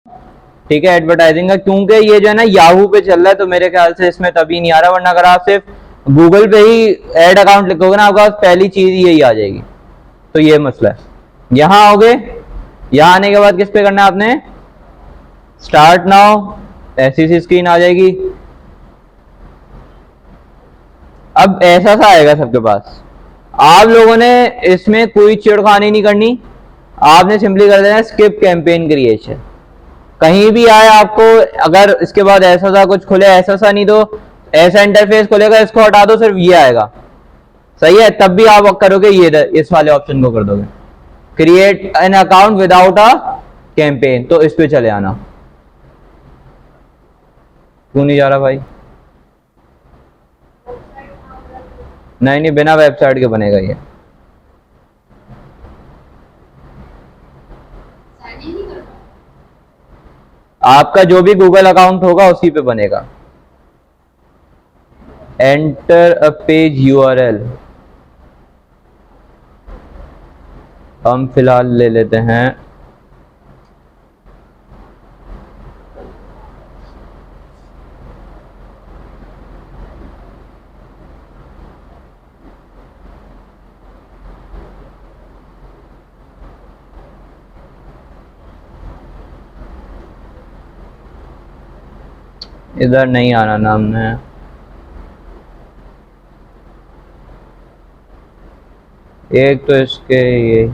ठीक है, एडवर्टाइजिंग का, क्योंकि ये जो है ना याहू पे चल रहा है, तो मेरे ख्याल से इसमें तभी नहीं आ रहा, वरना अगर आप सिर्फ गूगल पे ही एड अकाउंट लिखोगे ना, आपके पास पहली चीज यही आ जाएगी। तो ये मसला है। यहां आओगे, यहां आने के बाद किस पे करना है आपने, स्टार्ट नाउ, ऐसी सी स्क्रीन आ जाएगी। अब ऐसा सा आएगा सबके पास। आप लोगों ने इसमें कोई छेड़खानी नहीं करनी, आपने सिंपली कर देना स्किप कैंपेन क्रिएशन। कहीं भी आए आपको, अगर इसके बाद ऐसा सा कुछ खुले, ऐसा सा नहीं तो ऐसा इंटरफेस खुलेगा, इसको हटा दो, सिर्फ ये आएगा। सही है, तब भी आप करोगे ये, इस वाले ऑप्शन को कर दोगे, create an account without a campaign, तो इस पे चले आना। क्यों नहीं जा रहा भाई? नहीं नहीं, बिना वेबसाइट के बनेगा ये। आपका जो भी गूगल अकाउंट होगा उसी पे बनेगा। एंटर अ पेज यूआरएल, हम फिलहाल ले लेते हैं इधर नहीं आना नाम है, एक तो इसके ये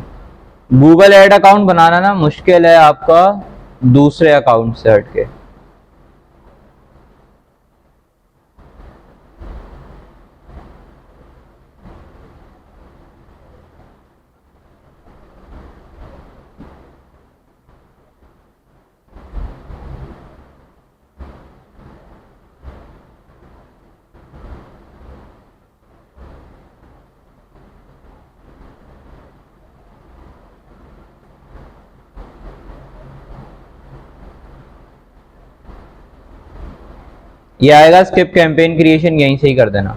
गूगल एड अकाउंट बनाना ना मुश्किल है आपका दूसरे अकाउंट से हटके। ये आएगा स्किप कैंपेन क्रिएशन, यहीं से ही कर देना।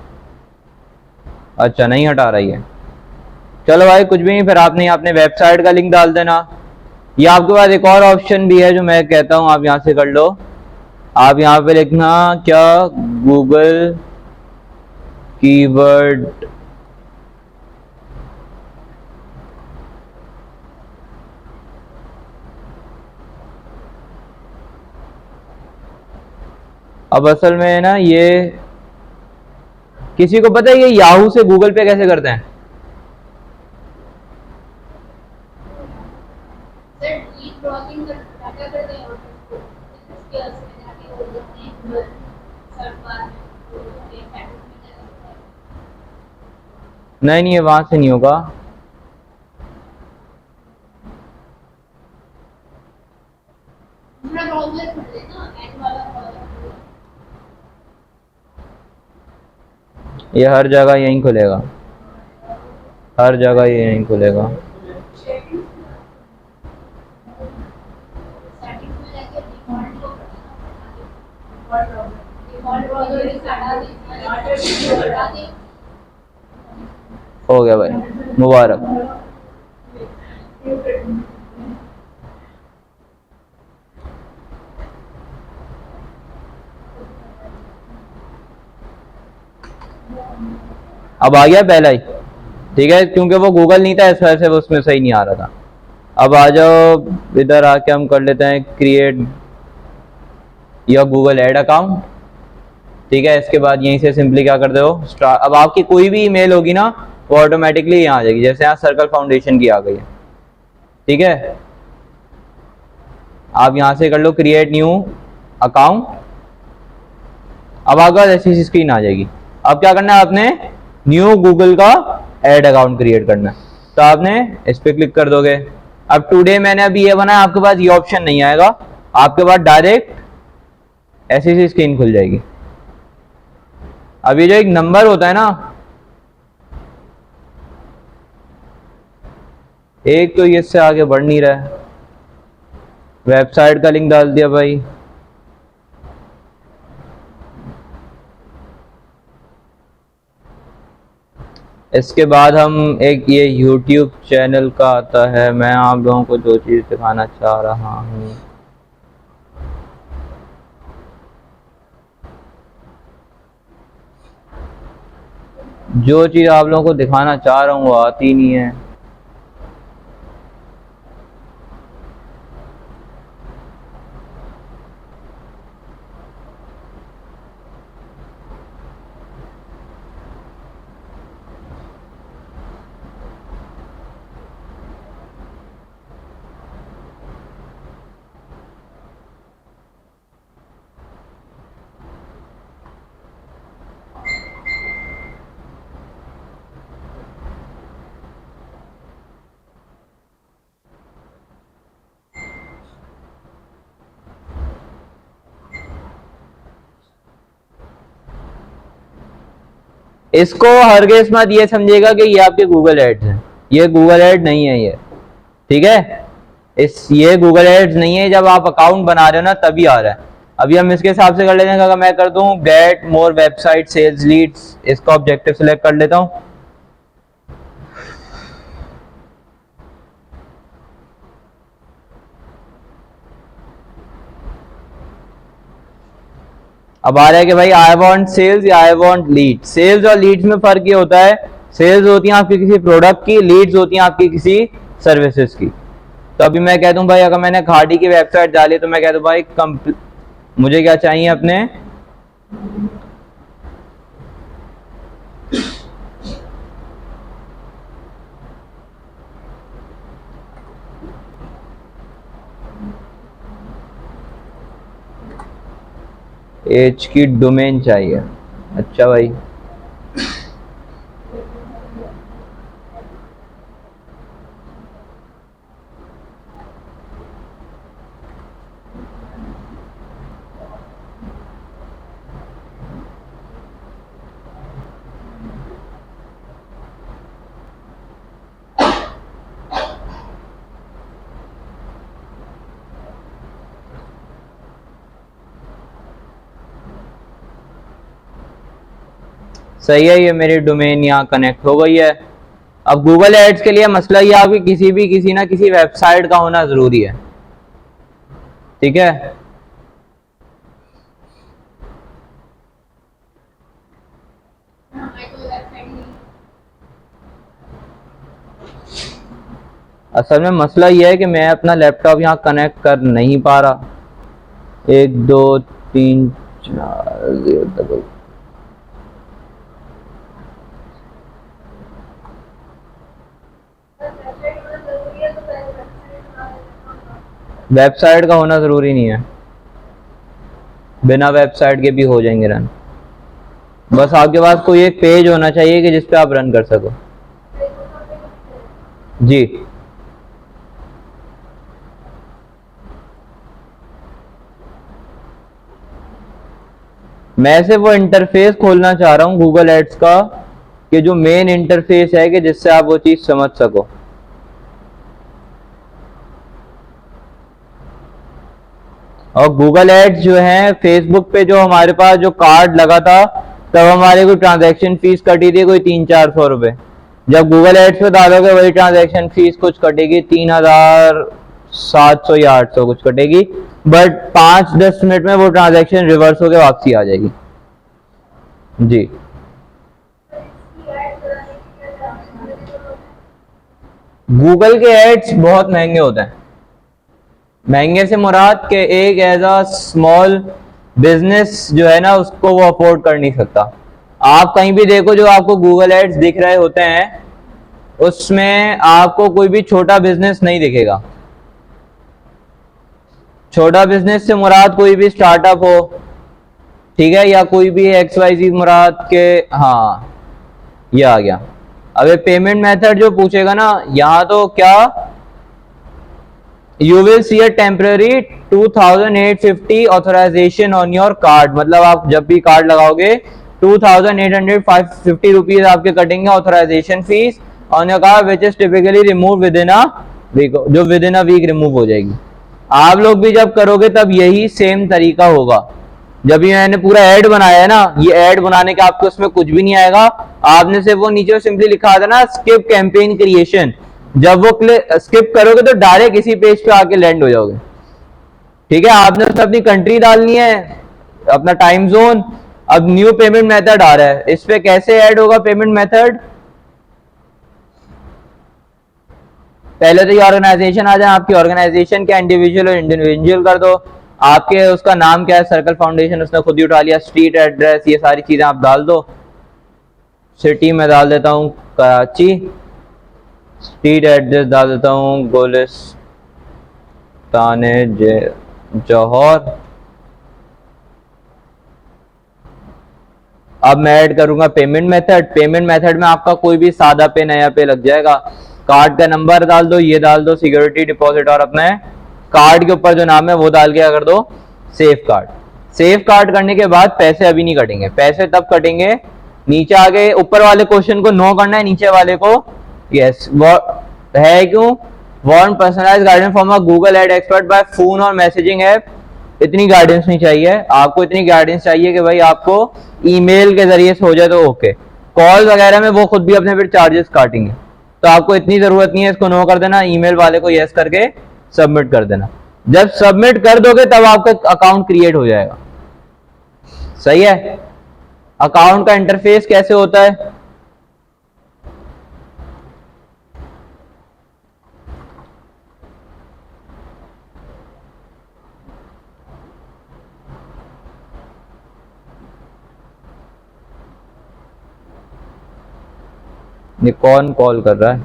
अच्छा, नहीं हटा रही है, चलो भाई कुछ भी नहीं, फिर आपने अपने वेबसाइट का लिंक डाल देना। या आपके पास एक और ऑप्शन भी है जो मैं कहता हूं आप यहां से कर लो। आप यहां पे लिखना क्या, गूगल कीवर्ड अब असल में ना ये किसी को पता है ये याहू से गूगल पे कैसे करते हैं? नहीं नहीं, ये वहां से नहीं होगा। ये हर जगह यहीं खुलेगा, हर जगह ये यहीं खुलेगा। हो गया भाई, मुबारक। अब आ गया पहला ही, ठीक है, क्योंकि वो गूगल नहीं था इस वजह से वो उसमें सही नहीं आ रहा था। अब आ जाओ इधर आके हम कर लेते हैं create your Google ad account. ठीक है, इसके बाद यहीं से सिंपली क्या कर दो, अब आपकी कोई भी ईमेल होगी ना वो ऑटोमेटिकली यहाँ आ जाएगी, जैसे यहाँ सर्कल फाउंडेशन की आ गई है। ठीक है, आप यहाँ से कर लो क्रिएट न्यू अकाउंट। अब आपके पास ऐसी स्क्रीन आ जाएगी। अब क्या करना है आपने, न्यू गूगल का एड अकाउंट क्रिएट करना है, तो आपने इस पर क्लिक कर दोगे। अब टुडे मैंने अभी ये बनाया, आपके पास ये ऑप्शन नहीं आएगा, आपके पास डायरेक्ट ऐसी सी स्क्रीन खुल जाएगी। अभी जो एक नंबर होता है ना, एक तो ये इससे आगे बढ़ नहीं रहा है। वेबसाइट का लिंक डाल दिया भाई, इसके बाद हम एक ये YouTube चैनल का आता है, मैं आप लोगों को जो चीज़ दिखाना चाह रहा हूँ जो चीज़ आप लोगों को दिखाना चाह रहा हूँ वो आती नहीं है। इसको हरगिज़ मत ये समझेगा कि ये आपके गूगल एड्स हैं, ये गूगल एड नहीं है ये, ठीक है। ये गूगल एड्स नहीं है, जब आप अकाउंट बना रहे हो ना तभी आ रहा है। अभी हम इसके हिसाब से कर लेते हैं। अगर मैं कर दूं get more website sales leads, इसका ऑब्जेक्टिव सिलेक्ट कर लेता हूं। अब आ रहा है कि भाई आई वांट सेल्स या आई वांट लीड। सेल्स और लीड्स में फर्क ये होता है, सेल्स होती हैं आपकी किसी प्रोडक्ट की, लीड्स होती हैं आपकी किसी सर्विसेज की। तो अभी मैं कह दूं भाई, अगर मैंने खाड़ी की वेबसाइट डाली तो मैं कह दूं भाई मुझे क्या चाहिए अपने एच की डोमेन चाहिए। अच्छा भाई, सही है, ये मेरी डोमेन यहाँ कनेक्ट हो गई है। अब गूगल एड्स के लिए मसला ये आपकी किसी ना किसी वेबसाइट का होना जरूरी है, ठीक है। असल में मसला ये है कि मैं अपना लैपटॉप यहाँ कनेक्ट कर नहीं पा रहा। 1 2 3 4 वेबसाइट का होना जरूरी नहीं है, बिना वेबसाइट के भी हो जाएंगे रन। बस आपके पास कोई एक पेज होना चाहिए कि जिस पे आप रन कर सको। जी, मैं से वो इंटरफेस खोलना चाह रहा हूँ गूगल एड्स का, कि जो मेन इंटरफेस है कि जिससे आप वो चीज समझ सको। और गूगल एड्स जो है फेसबुक पे, जो हमारे पास जो कार्ड लगा था तब हमारे कोई ट्रांजैक्शन फीस कटी थी कोई 300-400 रुपए। जब गूगल एड्स पे डालोगे वही ट्रांजैक्शन फीस कुछ कटेगी 3700 या 800 कुछ कटेगी, बट 5-10 मिनट में वो ट्रांजैक्शन रिवर्स होकर वापसी आ जाएगी। जी, गूगल के एड्स बहुत महंगे होते हैं। महंगे से मुराद के एक एज अ स्मॉल बिजनेस जो है ना उसको वो अफोर्ड कर नहीं सकता। आप कहीं भी देखो जो आपको गूगल एड्स दिख रहे होते हैं उसमें आपको कोई भी छोटा बिजनेस नहीं दिखेगा। छोटा बिजनेस से मुराद कोई भी स्टार्टअप हो, ठीक है, या कोई भी XYZ मुराद के, हाँ ये आ गया। अब ये पेमेंट मेथड जो पूछेगा ना यहाँ, तो क्या you will see a temporary 2850 authorisation on your card, मतलब आप जब भी कार्ड लगाओगे 2850 रुपीज आपके कटेंगे authorization fees on your card which is typically remove within a week, जो within a week remove हो जाएगी। आप लोग भी जब करोगे तब यही सेम तरीका होगा। जब ये मैंने पूरा ऐड बनाया है ना, ये ऐड बनाने के आपको उसमें कुछ भी नहीं आएगा। आपने सिर्फ वो नीचे सिंपली लिखा था ना स्किप कैंपेन क्रिएशन, जब वो स्किप करोगे तो डायरेक्ट इसी पेज पे आके लैंड हो जाओगे, ठीक है। आपने उसमें अपनी कंट्री डालनी है, अपना टाइम जोन, अब न्यू पेमेंट मेथड आ रहा है, इस पे कैसे ऐड होगा पेमेंट मेथड? पहले तो ये ऑर्गेनाइजेशन आ जाए, आपकी ऑर्गेनाइजेशन क्या इंडिविजुअल और इंडिविजुअल कर दो, आपके उसका नाम क्या है, सर्कल फाउंडेशन उसने खुद ही उठा लिया, स्ट्रीट एड्रेस ये सारी चीजें आप डाल दो। सिटी में डाल देता हूँ कराची, स्ट्रीट एड्रेस डाल देता हूँ गुलिस्तान जौहर। अब मैं ऐड करूंगा पेमेंट मेथड। पेमेंट मेथड में आपका कोई भी सादा पे नया पे लग जाएगा। कार्ड का नंबर डाल दो, ये डाल दो सिक्योरिटी डिपॉजिट, और अपने कार्ड के ऊपर जो नाम है वो डाल के कर दो सेव कार्ड। सेव कार्ड करने के बाद पैसे अभी नहीं कटेंगे, पैसे तब कटेंगे नीचे आगे। ऊपर वाले क्वेश्चन को नो करना है, नीचे वाले को यस। है क्यों? Want personalised guidance from a Google ad expert by phone और मैसेजिंग ऐप। इतनी गाइडेंस नहीं चाहिए आपको, इतनी गाइडेंस चाहिए कि भाई आपको ईमेल के जरिए से हो जाए तो ओके। कॉल वगैरह में वो खुद भी अपने फिर चार्जेस काटेंगे, तो आपको इतनी जरूरत नहीं है, इसको नो कर देना, ईमेल वाले को यस करके सबमिट कर देना। जब सबमिट कर दोगे तब आपका अकाउंट क्रिएट हो जाएगा। सही है? अकाउंट का इंटरफेस कैसे होता है? ये कौन कॉल कर रहा है?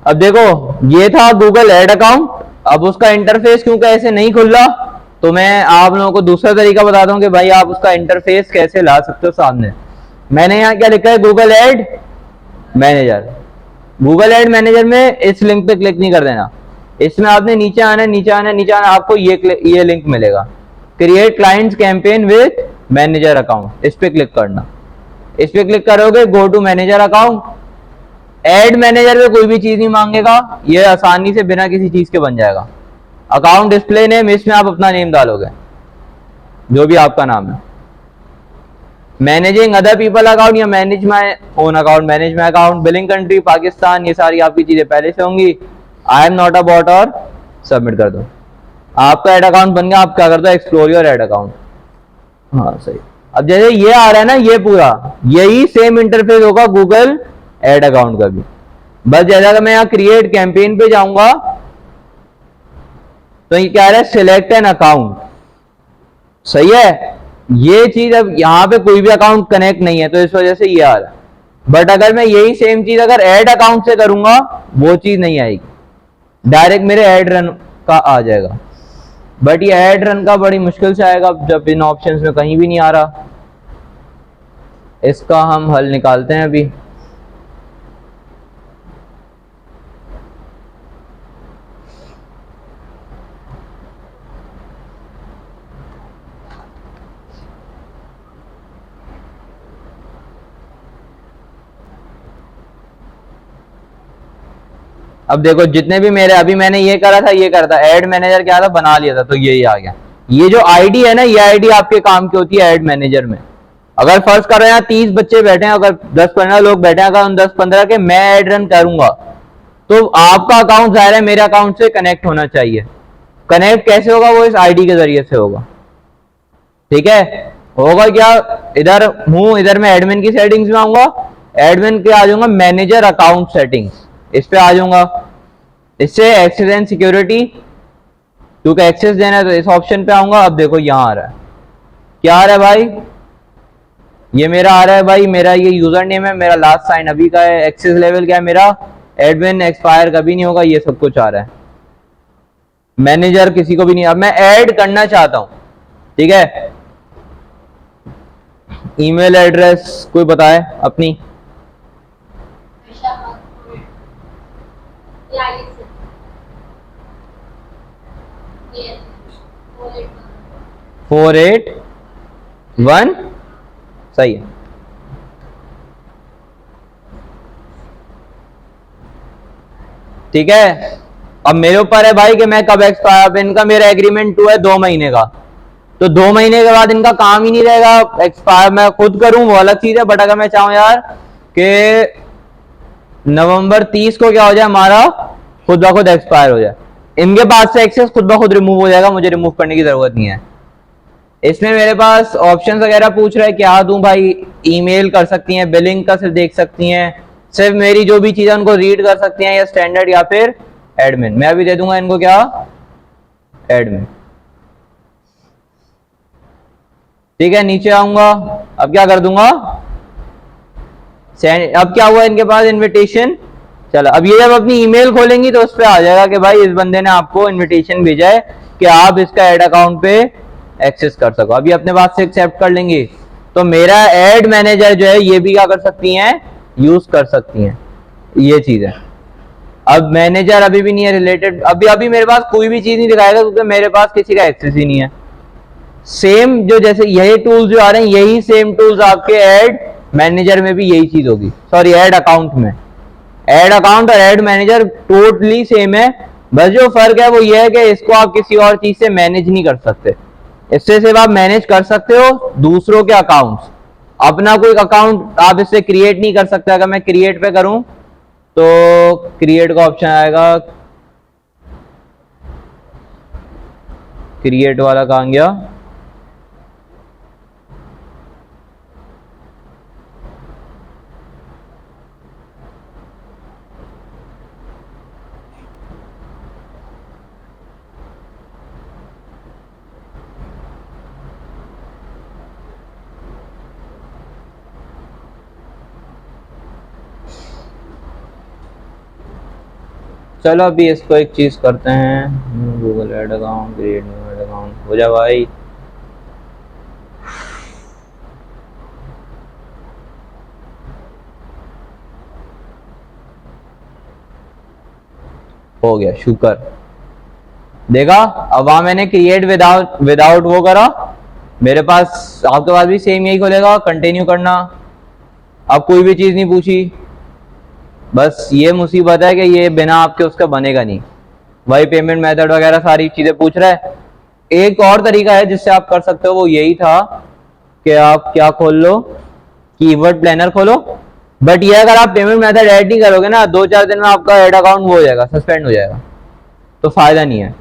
अब देखो ये था गूगल एड अकाउंट। अब उसका इंटरफेस क्योंकि ऐसे नहीं खुल रहा, तो मैं आप लोगों को दूसरा तरीका बताता हूं कि भाई आप उसका इंटरफेस कैसे ला सकते हो सामने। मैंने यहाँ क्या लिखा है? Google ad manager. Google ad manager में इस लिंक पे क्लिक नहीं कर देना, इसमें आपने नीचे आना, नीचे आना, नीचे आना, आपको ये लिंक मिलेगा, create clients campaign with manager account. इस पे क्लिक करना। इस पे क्लिक करोगे go to manager account. Ad manager में कोई भी चीज नहीं मांगेगा, ये आसानी से बिना किसी चीज के बन जाएगा। अकाउंट डिस्प्ले नेम, इसमें आप अपना नेम डालोगे जो भी आपका नाम है। मैनेजिंग अदर पीपल अकाउंट या manage my own account, manage my account. Billing country Pakistan, ये सारी आपकी चीजें पहले से होंगी। I am not a bot और सबमिट कर दो। आपका एड अकाउंट बन गया। आप क्या कर दो? Explore your ad account. हाँ सही। अब जैसे ये आ रहा है ना, ये पूरा यही सेम इंटरफेस होगा गूगल एड अकाउंट का भी। बस जैसा कि मैं यहाँ क्रिएट कैंपेन पे जाऊंगा तो ये क्या आ रहा है? Select an account. सही है? ये चीज अब यहाँ पे कोई भी अकाउंट कनेक्ट नहीं है तो इस वजह से ये आ रहा है। बट अगर मैं यही सेम चीज अगर एड अकाउंट से करूंगा वो चीज नहीं आएगी, डायरेक्ट मेरे एड रन का आ जाएगा। बट ये एड रन का बड़ी मुश्किल से आएगा जब इन ऑप्शंस में कहीं भी नहीं आ रहा। इसका हम हल निकालते हैं अभी। अब देखो जितने भी मेरे, अभी मैंने ये करा था, ये करा था, एड मैनेजर क्या था, बना लिया था, तो यही आ गया। ये जो आईडी है ना, ये आईडी आपके काम की होती है एड मैनेजर में। अगर फर्स्ट करो यहाँ 30 बच्चे बैठे हैं, अगर 10-15 लोग बैठे हैं, अगर उन 10-15 के मैं एड रन करूंगा तो आपका अकाउंट जाहिर है मेरे अकाउंट से कनेक्ट होना चाहिए। कनेक्ट कैसे होगा? वो इस आईडी के जरिए से होगा। ठीक है? होगा क्या? इधर हूं, इधर मैं एडमिन की सेटिंग्स में आऊंगा, एडमिन के आ जाऊंगा मैनेजर अकाउंट सेटिंग्स, इस पे आ जाऊंगा। इससे एक्सेस एंड सिक्योरिटी, क्योंकि एक्सेस देना है तो इस ऑप्शन पे आऊंगा। अब देखो यहां आ रहा है, क्या आ रहा है भाई? ये मेरा आ रहा है भाई, मेरा ये यूजर नेम है, मेरा लास्ट साइन अभी का है, एक्सेस लेवल क्या है मेरा, एडमिन, एक्सपायर कभी नहीं होगा, ये सब कुछ आ रहा है। मैनेजर किसी को भी नहीं। अब मैं ऐड करना चाहता हूं, ठीक है? ईमेल एड्रेस कोई बताए अपनी? 481 सही है। ठीक है? अब मेरे ऊपर है भाई कि मैं कब एक्सपायर, अब इनका मेरा एग्रीमेंट 2 है 2 महीने का, तो 2 महीने के बाद इनका काम ही नहीं रहेगा। एक्सपायर मैं खुद करूं वो अलग चीज है, बट अगर मैं चाहूं यार कि नवंबर 30 को क्या हो जाए, हमारा खुद ब खुद एक्सपायर हो जाए, इनके पास से एक्सेस खुद ब खुद रिमूव हो जाएगा, मुझे रिमूव करने की जरूरत नहीं है। इसमें मेरे पास ऑप्शंस वगैरह पूछ रहा है, क्या दूं भाई? ईमेल कर सकती हैं, बिलिंग का सिर्फ देख सकती हैं, सिर्फ मेरी जो भी चीजें उनको रीड कर सकती हैं, या स्टैंडर्ड या फिर एडमिन। मैं अभी दे दूंगा इनको क्या, एडमिन। ठीक है, नीचे आऊंगा, अब क्या कर दूंगा, अब क्या हुआ इनके पास इनविटेशन। चलो अब ये जब अपनी ईमेल खोलेंगी तो उस पर आ जाएगा कि भाई इस बंदे ने आपको इनविटेशन भेजा है कि आप इसका ऐड अकाउंट पे एक्सेस कर सको। अभी अपने पास से एक्सेप्ट कर लेंगे तो मेरा ऐड मैनेजर जो है ये भी क्या कर सकती हैं, यूज कर सकती हैं, ये चीज है। अब मैनेजर अभी भी नहीं है रिलेटेड, अभी मेरे पास कोई भी चीज नहीं दिखाएगा क्योंकि मेरे पास किसी का एक्सेस ही नहीं है। सेम जो जैसे यही टूल्स जो आ रहे हैं, यही सेम टूल्स आपके ऐड मैनेजर में भी यही चीज होगी, सॉरी ऐड अकाउंट में। ऐड अकाउंट और ऐड मैनेजर टोटली सेम है, बस जो फर्क है वो ये है कि इसको आप किसी और चीज से मैनेज नहीं कर सकते, इससे सिर्फ आप मैनेज कर सकते हो दूसरों के अकाउंट्स। अपना कोई अकाउंट आप इससे क्रिएट नहीं कर सकते। अगर मैं क्रिएट पे करूं तो क्रिएट का ऑप्शन आएगा, क्रिएट वाला कहां गया, चलो अभी इसको एक चीज करते हैं, Google add account, create new add account हो जा भाई। हो गया, शुक्र। देखा, अब वहां मैंने क्रिएट विदाउट वो करा, मेरे पास आपके पास भी सेम यही खोलेगा, कंटिन्यू करना। अब कोई भी चीज नहीं पूछी, बस ये मुसीबत है कि ये बिना आपके उसका बनेगा नहीं। वही पेमेंट मेथड वगैरह सारी चीजें पूछ रहा है। एक और तरीका है जिससे आप कर सकते हो, वो यही था कि आप क्या खोल लो, कीवर्ड प्लानर खोलो। बट ये अगर आप पेमेंट मेथड ऐड नहीं करोगे ना, 2-4 दिन में आपका ऐड अकाउंट वो हो जाएगा, सस्पेंड हो जाएगा, तो फायदा नहीं है।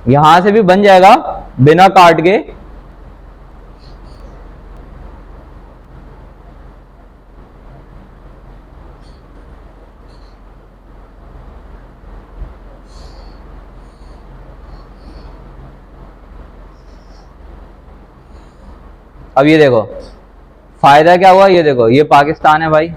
यहां से भी बन जाएगा बिना काट के। अब ये देखो फायदा क्या हुआ, ये देखो ये पाकिस्तान है भाई,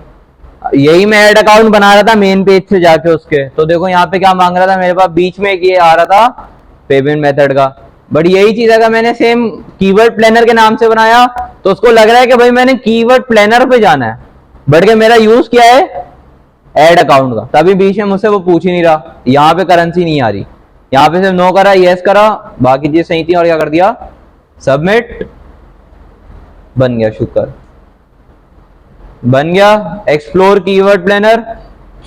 यही मैं ऐड अकाउंट बना रहा था मेन पेज से जाके उसके, तो देखो यहाँ पे क्या मांग रहा था मेरे पास, बीच में एक ये आ रहा था पेमेंट मेथड का। बट यही चीज अगर मैंने सेम कीवर्ड प्लानर के नाम से बनाया तो उसको लग रहा है कि भाई मैंने कीवर्ड प्लानर पे जाना है, बट के मेरा यूज क्या है, ऐड अकाउंट का। तभी बीच में मुझसे वो पूछ ही नहीं रहा, यहाँ पे करेंसी नहीं आ रही, यहाँ पे सिर्फ नो करा, यस करा, बाकी चीज सही थी, और क्या कर दिया, सबमिट, बन गया, शुक्र, बन गया। एक्सप्लोर कीवर्ड प्लानर,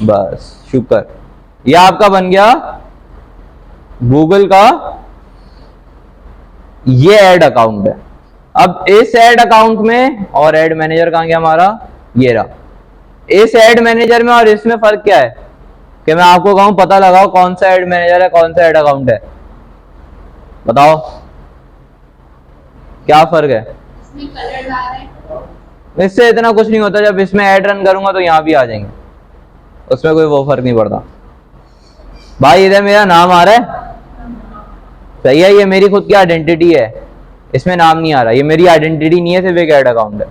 बस शुक्र, यह आपका बन गया गूगल का ये ऐड अकाउंट है। अब इस ऐड अकाउंट में, और ऐड मैनेजर कहां गया हमारा, ये रहा। इस ऐड मैनेजर में और इसमें फर्क क्या है कि मैं आपको कहूं पता लगाओ कौन सा ऐड मैनेजर है, कौन सा ऐड अकाउंट है, बताओ क्या फर्क है। इससे इतना कुछ नहीं होता, जब इसमें ऐड रन करूंगा तो यहां भी आ जाएंगे, उसमें कोई वो फर्क नहीं पड़ता भाई। इधर मेरा नाम आ रहा है, सही है, ये मेरी खुद की आइडेंटिटी है, इसमें नाम नहीं आ रहा, ये मेरी आइडेंटिटी नहीं है, सिर्फ एक ऐड अकाउंट है।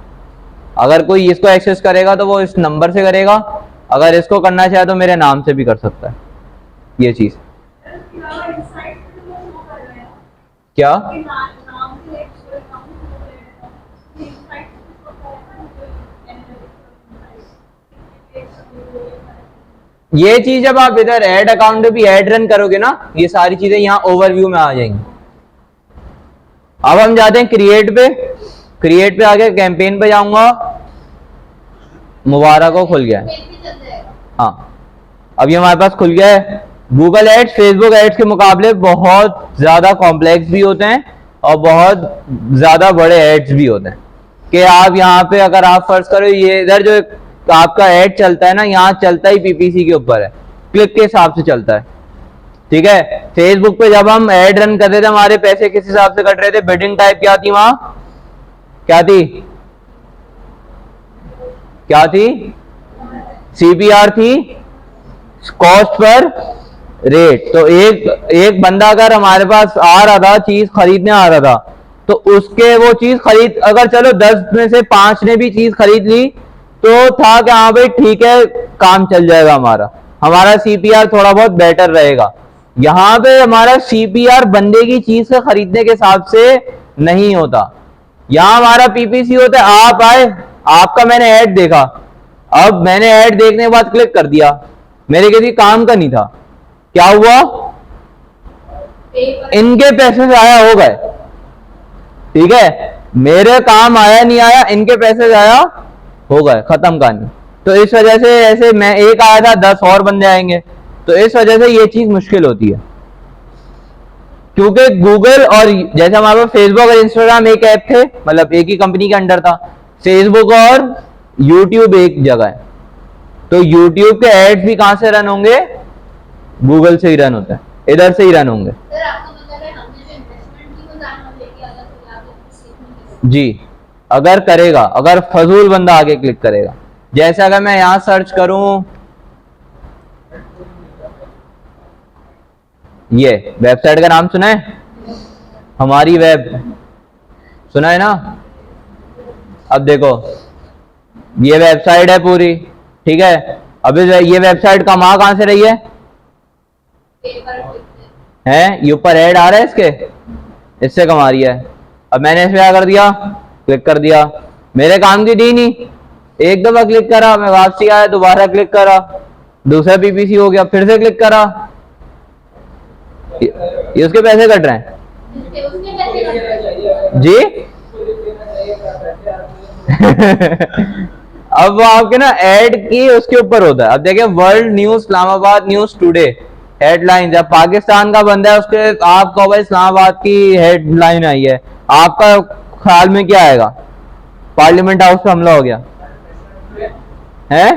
अगर कोई इसको एक्सेस करेगा तो वो इस नंबर से करेगा, अगर इसको करना चाहे तो मेरे नाम से भी कर सकता है। ये चीज क्या, ये चीज जब आप इधर ऐड अकाउंट भी ऐड रन करोगे ना, ये सारी चीजें यहाँ ओवरव्यू में आ जाएंगी। अब हम जाते हैं क्रिएट पे, क्रिएट पे आके कैंपेन पे जाऊंगा, मुबारक को खुल गया है, हाँ अब ये हमारे पास खुल गया है। गूगल एड्स फेसबुक एड्स के मुकाबले बहुत ज्यादा कॉम्प्लेक्स भी होते हैं और बहुत ज्यादा बड़े एड्स भी होते हैं, कि आप यहाँ पे अगर आप फर्ज करो, ये इधर जो आपका ऐड चलता है ना, यहाँ चलता ही पीपीसी के ऊपर है, क्लिक के हिसाब से चलता है, ठीक है, फेसबुक पे जब हम एड रन कर रहे थे हमारे पैसे किस हिसाब से कट रहे थे? बिडिंग टाइप क्या थी वहां? क्या थी? क्या थी? सीपीआर थी, कॉस्ट पर रेट। तो एक बंदा अगर हमारे पास आ रहा था, चीज खरीदने आ रहा था, तो उसके वो चीज खरीद, अगर चलो 10 में से 5 ने भी चीज खरीद ली तो था कि हाँ भाई ठीक है, काम चल जाएगा, हमारा सीपीआर थोड़ा बहुत बेटर रहेगा। यहां पे हमारा सीपीआर बंदे की चीज से खरीदने के हिसाब से नहीं होता। यहां हमारा पीपीसी होता है, आप आए, आपका मैंने ऐड देखा, अब मैंने ऐड देखने के बाद क्लिक कर दिया, मेरे किसी काम का नहीं था, क्या हुआ? इनके पैसे से आया हो गए, ठीक है, मेरे काम आया नहीं आया, इनके पैसे से आया हो गए, खत्म कहानी। तो इस वजह से ऐसे मैं एक आया था, 10 और बंदे आएंगे, तो इस वजह से ये चीज मुश्किल होती है। क्योंकि गूगल और जैसे हमारे पास फेसबुक और इंस्टाग्राम एक ऐप थे, मतलब एक ही कंपनी के अंडर था, फेसबुक और यूट्यूब एक जगह है, तो यूट्यूब के एड्स भी कहां से रन होंगे? गूगल से ही रन होता है, इधर से ही रन होंगे। जी, अगर करेगा, अगर फजूल बंदा आगे क्लिक करेगा, जैसे अगर मैं यहां सर्च करूं, ये वेबसाइट का नाम सुना है? हमारी वेब, सुना है ना? अब देखो ये वेबसाइट है पूरी, ठीक है, अभी ये वेबसाइट कहां से रही है? ये ऊपर ऐड आ रहा है इसके, इससे कमा रही है। अब मैंने इसमें क्या कर दिया? क्लिक कर दिया, मेरे काम की दी नहीं, एक दफा क्लिक करा, मैं वापसी आया, दोबारा क्लिक करा, दूसरा पीपीसी हो गया, फिर से क्लिक करा, ये उसके पैसे कट रहे हैं जी। अब वो आपके ना ऐड की उसके ऊपर होता है। अब देखिए, world news, Islamabad news today headline, जब पाकिस्तान का बंदा है उसके, आपको भाई इस्लामाबाद की हेडलाइन आई है, आपका ख्याल में क्या आएगा? पार्लियामेंट हाउस पे हमला हो गया है?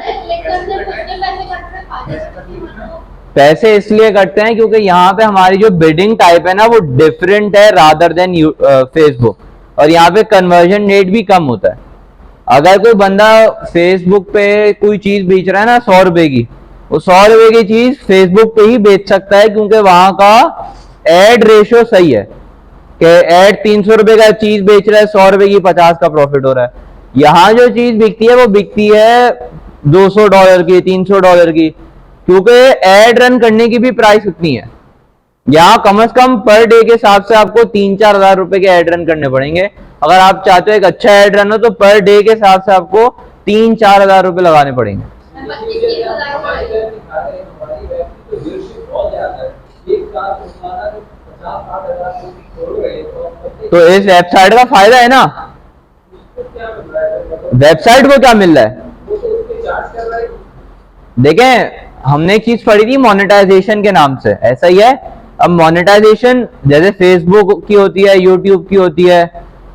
पैसे इसलिए कटते हैं क्योंकि यहाँ पे हमारी जो बिडिंग टाइप है ना वो डिफरेंट है रादर देन फेसबुक, और यहाँ पे कन्वर्जन रेट भी कम होता है। अगर कोई बंदा फेसबुक पे कोई चीज बेच रहा है ना 100 रुपए की, वो 100 रुपए की चीज फेसबुक पे ही बेच सकता है, क्योंकि वहां का एड रेशियो सही है कि एड 300 रुपए का चीज बेच रहा है, 100 रुपए की 50 का प्रॉफिट हो रहा है। यहाँ जो चीज बिकती है वो बिकती है $200 की, $300 की, क्योंकि एड रन करने की भी प्राइस उतनी है। यहाँ कम से कम पर डे के हिसाब से आपको 3-4 हजार रुपए के एड रन करने पड़ेंगे। अगर आप चाहते हो एक अच्छा एड रन हो तो पर डे के हिसाब से आपको 3-4 हजार रुपए लगाने पड़ेंगे। तो इस वेबसाइट का फायदा है ना, वेबसाइट को क्या मिल रहा है? देखें, हमने एक चीज पढ़ी थी मोनेटाइजेशन के नाम से, ऐसा ही है। अब मोनेटाइजेशन जैसे फेसबुक की होती है, यूट्यूब की होती है,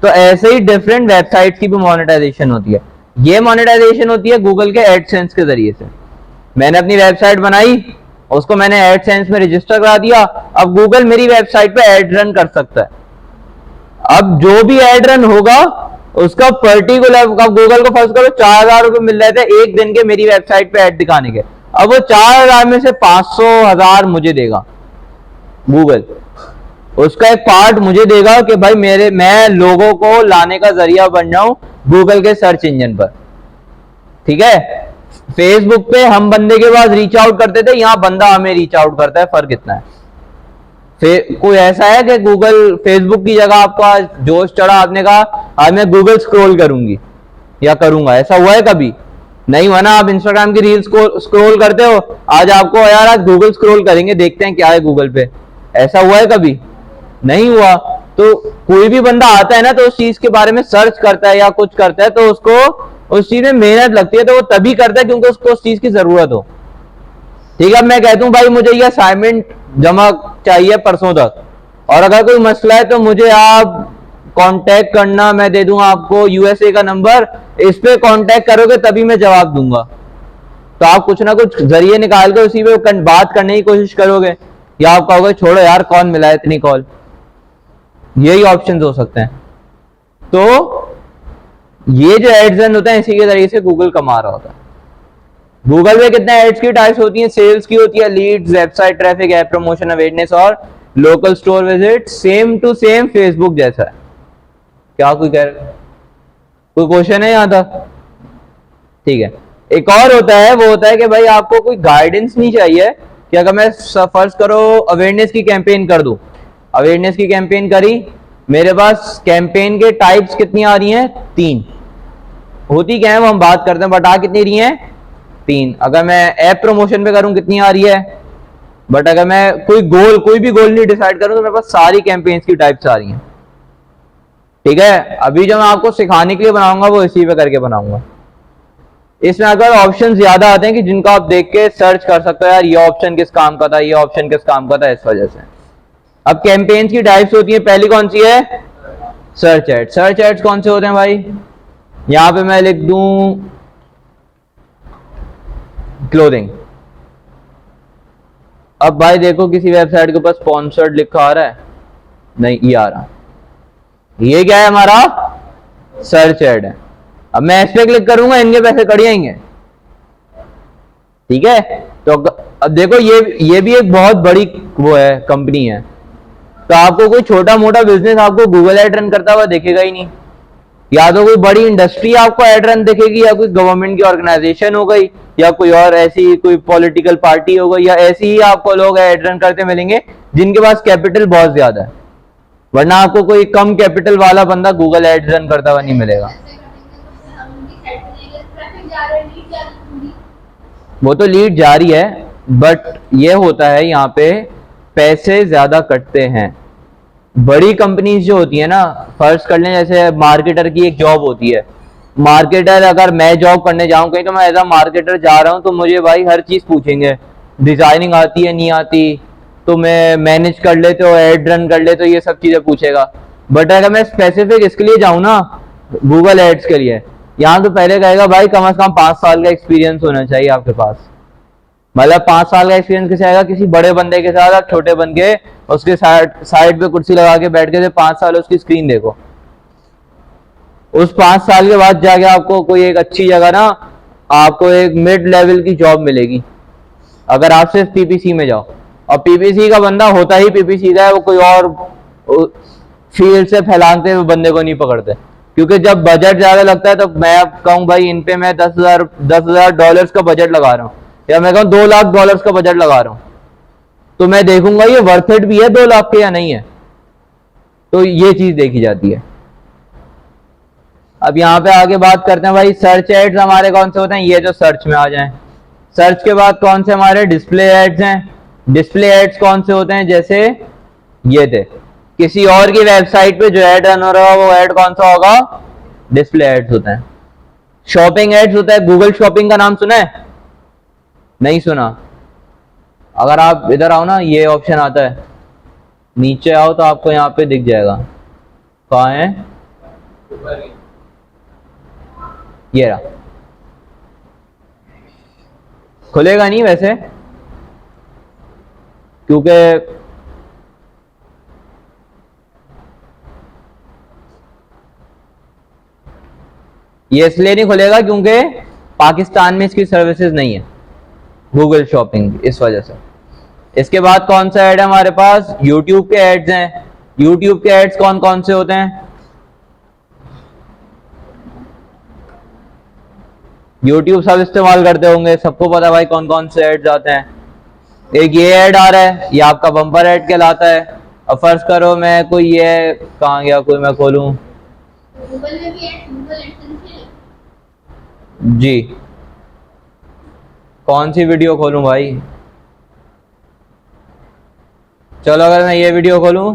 तो ऐसे ही डिफरेंट वेबसाइट्स की भी मोनेटाइजेशन होती है। ये मोनेटाइजेशन होती है गूगल के एडसेंस के जरिए से। मैंने अपनी वेबसाइट बनाई, उसको मैंने एडसेंस में रजिस्टर करा दिया, अब गूगल मेरी वेबसाइट पे एड रन कर सकता है। अब जो भी एड रन होगा उसका पर्टिकुलर, गूगल को फर्स्ट करो 4,000 रुपए मिल रहे थे एक दिन के मेरी वेबसाइट पे एड दिखाने के, अब वो 4,000 में से 500,000 मुझे देगा गूगल, उसका एक पार्ट मुझे देगा कि भाई मैं लोगों को लाने का जरिया बन जाऊं गूगल के सर्च इंजन पर, ठीक है। फेसबुक पे हम बंदे के पास रीच आउट करते थे, यहां बंदा हमें रीच आउट करता है, फर्क इतना है। कोई ऐसा है कि गूगल फेसबुक की जगह आपको आज जोश चढ़ा, आपने कहा आज मैं गूगल स्क्रॉल करूंगी या करूंगा, ऐसा हुआ है कभी? नहीं हुआ ना। आप इंस्टाग्राम की रील्स को स्क्रॉल करते हो, आज आपको यार आज गूगल स्क्रॉल करेंगे, देखते हैं क्या है गूगल पे, ऐसा हुआ है कभी? नहीं हुआ। तो कोई भी बंदा आता है ना तो उस चीज के बारे में सर्च करता है या कुछ करता है, तो उसको उस चीज में मेहनत लगती है, तो वो तभी करता है क्योंकि उसको उस चीज की जरूरत हो। ठीक है, मैं कहता हूं भाई मुझे ये असाइनमेंट जमा चाहिए परसों तक, और अगर कोई मसला है तो मुझे आप कांटेक्ट करना, मैं दे दूंगा आपको यूएसए का नंबर, इस पे कांटेक्ट करोगे तभी मैं जवाब दूंगा। तो आप कुछ ना कुछ जरिए निकाल के उसी पे बात करने की कोशिश करोगे। या आप कहोगे छोड़ो यार कौन मिला है इतनी कॉल, यही ऑप्शन हो सकते हैं। तो ये जो एड्स रन होता है इसी के जरिए से गूगल कमा रहा होता है। गूगल में कितने एड्स की टाइप्स होती हैं? सेल्स की होती है, leads, website traffic, app promotion, awareness और local store visit. Same to same Facebook जैसा है। क्या कोई कह रहा है? कोई क्वेश्चन है यहां तक? ठीक है। एक और होता है, वो होता है कि भाई आपको कोई गाइडेंस नहीं चाहिए कि अगर मैं फर्ज करो अवेयरनेस की कैंपेन कर दूं, अवेयरनेस की कैंपेन करी, मेरे पास कैंपेन के टाइप्स कितनी आ रही हैं? 3 होती क्या है वो हम बात करते हैं, बट आ कितनी रही हैं? 3। अगर मैं ऐप प्रमोशन पे करूं कितनी आ रही है? बट अगर मैं कोई भी गोल नहीं डिसाइड करूं तो मेरे पास सारी कैंपेन्स की टाइप्स आ रही हैं। ठीक है। अभी जो मैं आपको सिखाने के लिए बनाऊंगा वो इसी पे करके बनाऊंगा। इसमें अगर ऑप्शन ज्यादा आते हैं कि जिनको आप देख के सर्च कर सकते हो, यार ये ऑप्शन किस काम का था, ये ऑप्शन किस काम का था, इस वजह से। अब कैंपेन्स की टाइप्स होती है, पहली कौन सी है? Search add. सर्च एड्स कौन से होते हैं भाई? यहां पे मैं लिख दूं क्लोथिंग। अब भाई देखो किसी वेबसाइट के ऊपर स्पॉन्सर्ड लिखा आ रहा है? नहीं, ये आ रहा। ये क्या है? हमारा सर्च एड है। अब मैं इस पे क्लिक करूंगा, इनके पैसे कट जाएंगे। ठीक है। तो अब देखो ये भी एक बहुत बड़ी वो है, कंपनी है। तो आपको कोई छोटा मोटा बिजनेस आपको गूगल एड रन करता हुआ दिखेगा ही नहीं। या तो कोई बड़ी इंडस्ट्री आपको एड रन दिखेगी, या कोई गवर्नमेंट की ऑर्गेनाइजेशन हो गई, या कोई और ऐसी कोई पॉलिटिकल पार्टी हो गई, या ऐसी ही आपको लोग एड रन करते मिलेंगे जिनके पास कैपिटल बहुत ज्यादा है। वरना आपको कोई कम कैपिटल वाला बंदा गूगल एड रन करता हुआ नहीं मिलेगा। वो तो लीड जारी है, बट ये होता है यहाँ पे पैसे ज्यादा कटते हैं। बड़ी कंपनीज जो होती है ना, फर्ज कर लें जैसे मार्केटर की एक जॉब होती है। मार्केटर, अगर मैं जॉब करने जाऊं कहीं तो मैं एज अ मार्केटर जा रहा हूं तो मुझे भाई हर चीज पूछेंगे, डिजाइनिंग आती है नहीं आती, तो मैं मैनेज कर लेते हो, एड रन कर ले, तो ये सब चीजें पूछेगा। बट अगर मैं स्पेसिफिक इसके लिए जाऊं ना, गूगल एड्स के लिए, यहाँ तो पहले कहेगा भाई कम से कम 5 साल का एक्सपीरियंस होना चाहिए आपके पास। मतलब 5 साल का एक्सपीरियंस कैसे आएगा? किसी बड़े बंदे के साथ आप छोटे बन के उसके साइड पे कुर्सी लगा के बैठ के 5 साल उसकी स्क्रीन देखो। उस 5 साल के बाद जाके आपको कोई एक अच्छी जगह ना, आपको एक मिड लेवल की जॉब मिलेगी, अगर आप सिर्फ पीपीसी में जाओ। और पीपीसी का बंदा होता ही पीपीसी का है, वो कोई और फील्ड से फैलाते हुए बंदे को नहीं पकड़ते। क्योंकि जब बजट ज्यादा लगता है तो मैं अब कहूँ भाई इन पे मैं $10,000 का बजट लगा रहा हूँ, या मैं कहूँ $2 लाख का बजट लगा रहा हूँ, तो मैं देखूंगा ये वर्थ इट भी है 2 लाख के या नहीं है। तो ये चीज देखी जाती है। अब यहाँ पे आगे बात करते हैं भाई सर्च एड्स हमारे कौन से होते हैं, ये जो सर्च में आ जाएं। सर्च के बाद कौन से हमारे डिस्प्ले एड्स हैं। डिस्प्ले एड्स कौन से होते हैं? जैसे ये थे, किसी और की वेबसाइट पे जो एड रन हो रहा है वो एड कौन सा होगा? डिस्प्ले एड्स होते हैं। शॉपिंग एड्स होता है, गूगल शॉपिंग का नाम सुना है? नहीं सुना? अगर आप इधर आओ ना, ये ऑप्शन आता है, नीचे आओ तो आपको यहाँ पे दिख जाएगा। कहाँ है? ये रहा। खुलेगा नहीं वैसे, क्योंकि ये इसलिए नहीं खुलेगा क्योंकि पाकिस्तान में इसकी सर्विसेज नहीं है गूगल शॉपिंग, इस वजह से। इसके बाद कौन सा ऐड है हमारे पास? यूट्यूब के एड्स हैं। यूट्यूब के एड्स कौन कौन से होते हैं? यूट्यूब सब इस्तेमाल करते होंगे, सबको पता भाई कौन कौन से एड्स आते हैं। एक ये ऐड आ रहा है, ये आपका बम्पर ऐड कहलाता है। अब फर्ज करो मैं कोई ये कहाँ गया, कोई मैं खोलूं गूगल में भी जी, कौन सी वीडियो खोलूं भाई? चलो अगर मैं ये वीडियो खोलूं,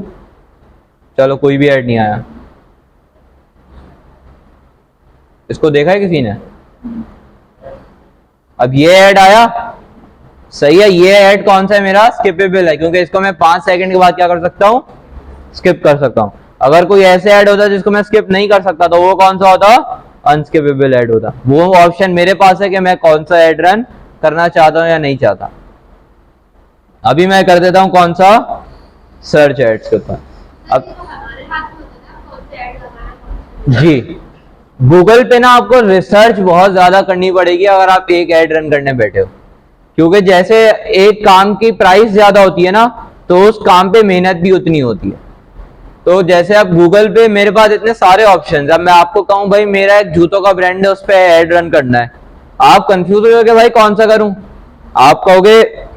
चलो कोई भी ऐड नहीं आया। इसको देखा है किसी ने? अब ये ऐड आया, सही है। ये ऐड कौन सा है मेरा? स्किपेबल है, क्योंकि इसको मैं 5 सेकंड के बाद क्या कर सकता हूं? स्किप कर सकता हूं। अगर कोई ऐसे ऐड होता जिसको मैं स्किप नहीं कर सकता तो वो कौन सा होता? अनस्किपेबल ऐड होता। वो ऑप्शन मेरे पास है कि मैं कौन सा ऐड रन करना चाहता हूं या नहीं चाहता। अभी मैं कर देता हूं कौन सा, सर्च एड्स के ऊपर। अब जी, गूगल पे ना आपको रिसर्च बहुत ज्यादा करनी पड़ेगी अगर आप एक ऐड रन करने बैठे हो, क्योंकि जैसे एक काम की प्राइस ज्यादा होती है ना, तो उस काम पे मेहनत भी उतनी होती है। तो जैसे आप गूगल पे, मेरे पास इतने सारे ऑप्शन, अब मैं आपको कहूं भाई मेरा एक जूतों का ब्रांड है, उस पर ऐड रन करना है, आप कंफ्यूज हो जाओगे भाई कौन सा करूं। आप कहोगे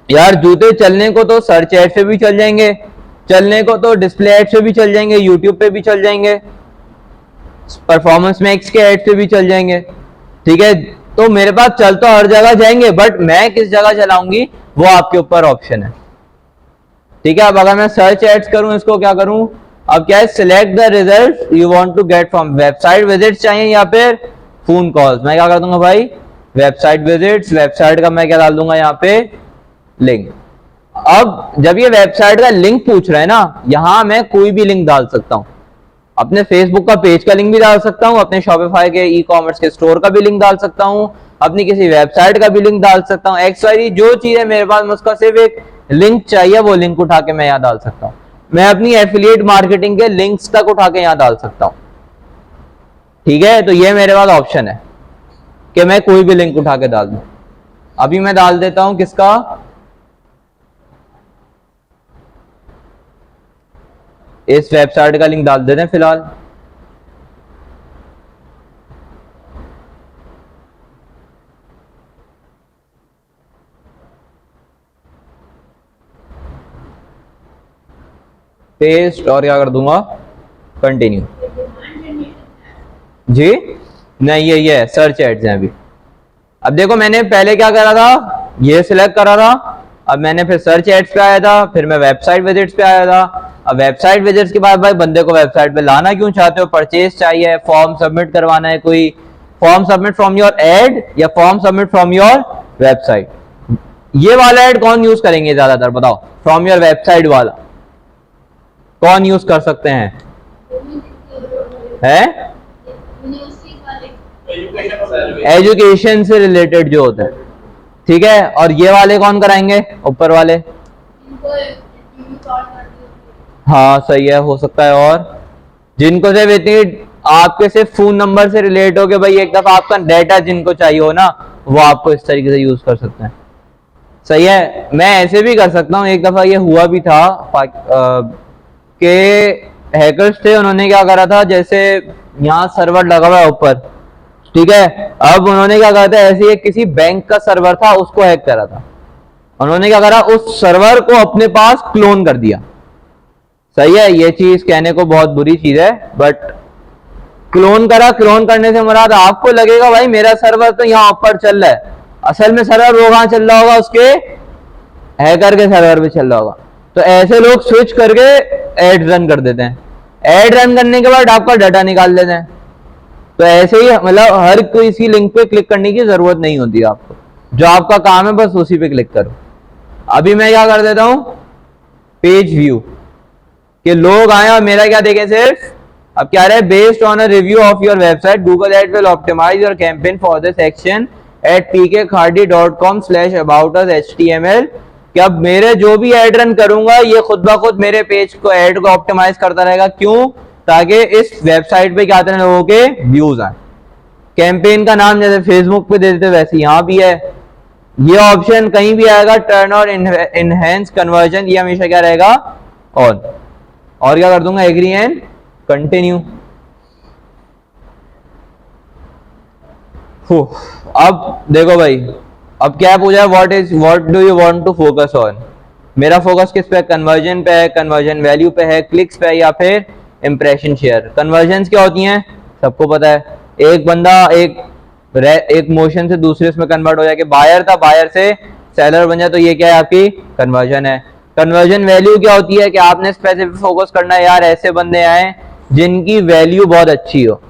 यार जूते चलने को तो सर्च एड से भी चल जाएंगे, चलने को तो डिस्प्ले एड से भी चल जाएंगे, यूट्यूब पे भी चल जाएंगे, परफॉर्मेंस मैक्स के ऐड से भी चल जाएंगे, ठीक है। तो मेरे पास चल तो हर जगह जाएंगे, बट मैं किस जगह चलाऊंगी वो आपके ऊपर ऑप्शन है, ठीक है। अब अगर मैं सर्च एड्स करूं, इसको क्या करूं, अब क्या है, select the result you want to get from website visits चाहिए या फिर फोन कॉल्स। मैं क्या कर दूंगा भाई, वेबसाइट विजिट्स, वेबसाइट का मैं क्या डाल दूंगा यहाँ पे, लिंक। अब जब ये वेबसाइट का लिंक पूछ रहा है ना, यहां मैं कोई भी लिंक डाल सकता हूं, अपने फेसबुक का पेज का लिंक भी डाल सकता हूं, अपने शॉपिफाई के ई कॉमर्स के स्टोर का भी लिंक डाल सकता हूं, अपनी किसी वेबसाइट का भी लिंक डाल सकता हूं, XYZ जो चीज है मेरे पास, उसका सिर्फ एक लिंक चाहिए, वो लिंक उठा के मैं यहां डाल सकता हूं। मैं अपनी एफिलिएट मार्केटिंग के लिंक्स तक उठा के यहां डाल सकता हूं, ठीक है। तो ये मेरे पास ऑप्शन है कि मैं कोई भी लिंक उठा के डाल दूं। अभी मैं डाल देता हूं किसका, इस वेबसाइट का लिंक डाल देते हैं फिलहाल। पेस्ट और क्या कर दूंगा, कंटिन्यू। जी नहीं, ये है सर्च एड्स हैं अभी। अब देखो मैंने पहले क्या करा था, ये सिलेक्ट करा था, अब मैंने फिर सर्च एड्स पे आया था, फिर मैं वेबसाइट विजिट्स पे आया था। अब वेबसाइट विजिट्स के बाद भाई बंदे को वेबसाइट पे लाना क्यों चाहते हो, परचेज चाहिए, फॉर्म सबमिट करवाना है, कोई form submit from your ad या form submit from your website. ये वाला एड कौन यूज करेंगे ज्यादातर, बताओ, फ्रॉम योर वेबसाइट वाला कौन यूज कर सकते हैं, है एजुकेशन से रिलेटेड जो होता है, ठीक है। और ये वाले कौन कराएंगे, ऊपर वाले, हाँ सही है, हो सकता है। और जिनको सिर्फ इतनी आपके सिर्फ फोन नंबर से रिलेट हो के भाई एक दफा आपका डेटा जिनको चाहिए हो ना, वो आपको इस तरीके से यूज कर सकते हैं, सही है। मैं ऐसे भी कर सकता हूँ, एक दफा ये हुआ भी था के हैकर्स थे, उन्होंने क्या करा था, जैसे यहाँ सर्वर लगा हुआ है ऊपर, ठीक है, अब उन्होंने क्या करा था, ऐसे किसी बैंक का सर्वर था उसको हैक करा था, उन्होंने क्या करा, उस सर्वर को अपने पास क्लोन कर दिया, सही है। ये चीज कहने को बहुत बुरी चीज है, बट क्लोन करा, क्लोन करने से मुराद आपको लगेगा भाई मेरा सर्वर तो यहाँ ऊपर चल रहा है, असल में सर्वर वो कहां चल रहा होगा, उसके हैकर के सर्वर पे चल रहा होगा। तो ऐसे लोग स्विच करके एड रन कर देते हैं, एड रन करने के बाद आपका डाटा निकाल लेते हैं। तो ऐसे ही मतलब हर किसी लिंक पे क्लिक करने की जरूरत नहीं होती आपको, जो आपका काम है बस उसी पे क्लिक करो। अभी मैं क्या कर देता हूं, पेज व्यू, कि लोग आए और मेरा क्या देखें सिर्फ। अब क्या रहा है, based on a review of your website Google ad will optimise your campaign for this section at pkkhadi.com/aboutus.html। कि अब मेरे जो भी एड रन करूंगा ये खुद ब खुद मेरे पेज को एड को ऑप्टिमाइज करता रहेगा, क्यों, ताकि इस वेबसाइट पे क्या आते हैं लोगों के व्यूज आए। कैंपेन का नाम जैसे फेसबुक पे दे देते वैसे यहां भी है, ये ऑप्शन कहीं भी आएगा, टर्न और इनहेंस कन्वर्जन, ये हमेशा क्या रहेगा, ऑन। और क्या कर दूंगा, एग्री एंड कंटिन्यू। अब देखो भाई, अब क्या पूछा, what do you want to focus on. मेरा फोकस किस पे, कन्वर्जन पे है, कन्वर्जन वैल्यू पे है, क्लिक्स पे है, या फिर इंप्रेशन शेयर। कन्वर्जन क्या होती हैं सबको पता है, एक बंदा एक मोशन से दूसरे उसमें कन्वर्ट हो जाके बायर था, बायर से सेलर बन जाए, तो ये क्या है, आपकी कन्वर्जन है। कन्वर्जन वैल्यू क्या होती है कि आपने स्पेसिफिक फोकस करना है, यार ऐसे बंदे आए जिनकी वैल्यू बहुत अच्छी हो।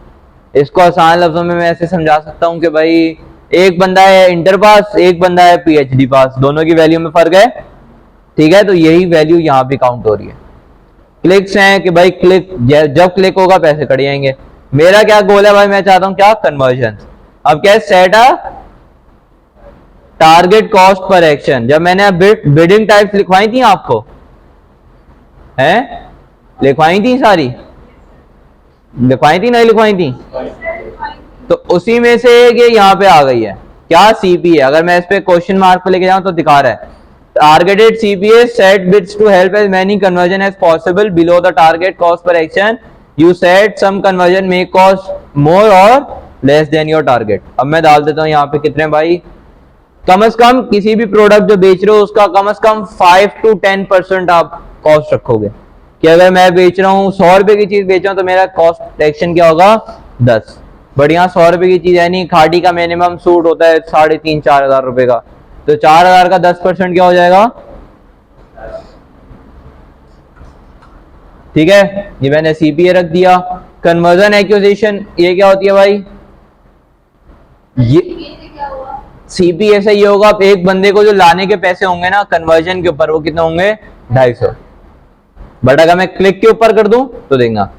इसको आसान लफ्जों में मैं ऐसे समझा सकता हूं कि भाई एक बंदा है इंटर पास, एक बंदा है PhD पास, दोनों की वैल्यू में फर्क है, ठीक है। तो यही वैल्यू यहाँ पे काउंट हो रही है। क्लिक्स हैं कि भाई क्लिक, जब क्लिक होगा पैसे कट जाएंगे। मेरा क्या गोल है भाई, मैं चाहता हूं क्या, कन्वर्जन। अब क्या है, set a target cost per action. जब मैंने बिडिंग टाइप्स लिखवाई थी आपको, हैं लिखवाई थी, सारी लिखवाई थी, नहीं लिखवाई थी? तो उसी में से ये यहाँ पे आ गई है, क्या? सीपी है। अगर मैं इस पे क्वेश्चन मार्क पे लेके जाऊं तो दिखा रहा है targeted CPA set bits to help as many conversion as possible below the target cost per action. You set some conversion may cost more और लेस देन योर टारगेट। अब मैं डाल देता हूं यहाँ पे कितने भाई, कम से कम किसी भी प्रोडक्ट जो बेच रहे हो उसका कम से कम 5 to 10% आप कॉस्ट रखोगे, कि अगर मैं बेच रहा हूँ 100 रुपए की चीज बेच रहा हूँ तो मेरा कॉस्ट एक्शन क्या होगा? 10। बढ़िया 100 रुपए की चीज है नहीं, खाड़ी का मिनिमम सूट होता है 3,500-4 हजार रुपए का, तो 4,000 का 10% क्या हो जाएगा? ठीक है, ये मैंने सीपीए रख दिया। कन्वर्जन एक्विजिशन ये क्या होती है भाई? ये सीपीए से ये होगा, आप एक बंदे को जो लाने के पैसे होंगे ना कन्वर्जन के ऊपर, वो कितने होंगे? 250। बट अगर मैं क्लिक के ऊपर कर दूं तो देगा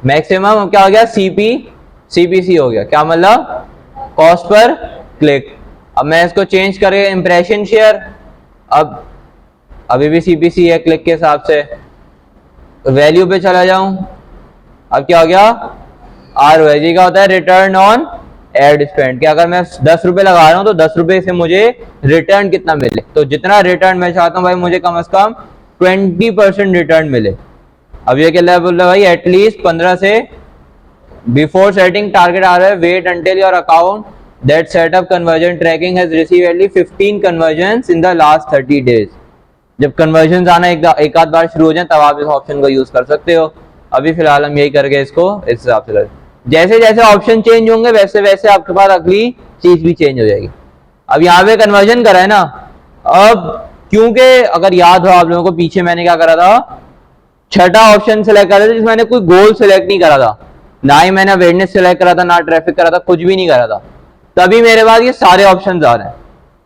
मैक्सिमम क्या हो गया? सीपीसी हो गया। क्या मतलब? Cost per click. अब मैं इसको चेंज करके इंप्रेशन शेयर, अब अभी भी सीपीसी है क्लिक के हिसाब से। वैल्यू पे चला जाऊं, अब क्या हो गया? आरओआई का होता है रिटर्न ऑन एड स्पेंड, कि अगर मैं 10 रुपए लगा रहा हूं तो 10 रुपए से मुझे रिटर्न कितना मिले। तो जितना रिटर्न मैं चाहता हूं भाई, मुझे कम से कम 20% रिटर्न मिले। अब ये क्या बोल रहा है भाई? एटलीस्ट 15 से बिफोर सेटिंग टारगेट आ रहा है, wait until your account that setup conversion tracking has receive at least 15 conversions in the last 30 days. जब कन्वर्जन आना एक आध बार शुरू हो जाए तब आप इस ऑप्शन को यूज कर सकते हो। अभी फिलहाल हम यही करके इसको इस हिसाब से करें। जैसे जैसे ऑप्शन चेंज होंगे वैसे वैसे आपके पास अगली चीज भी चेंज हो जाएगी। अब यहाँ पे कन्वर्जन करा है ना, अब क्योंकि अगर याद हो आप लोगों को, पीछे मैंने क्या करा था? छठा ऑप्शन सिलेक्ट करा था जिसमें मैंने कोई गोल सिलेक्ट नहीं करा था, ना ही मैंने अवेयरनेस सिलेक्ट करा था, ना ट्रैफिक करा था, कुछ भी नहीं करा था। तभी मेरे पास ये सारे ऑप्शन आ रहे हैं।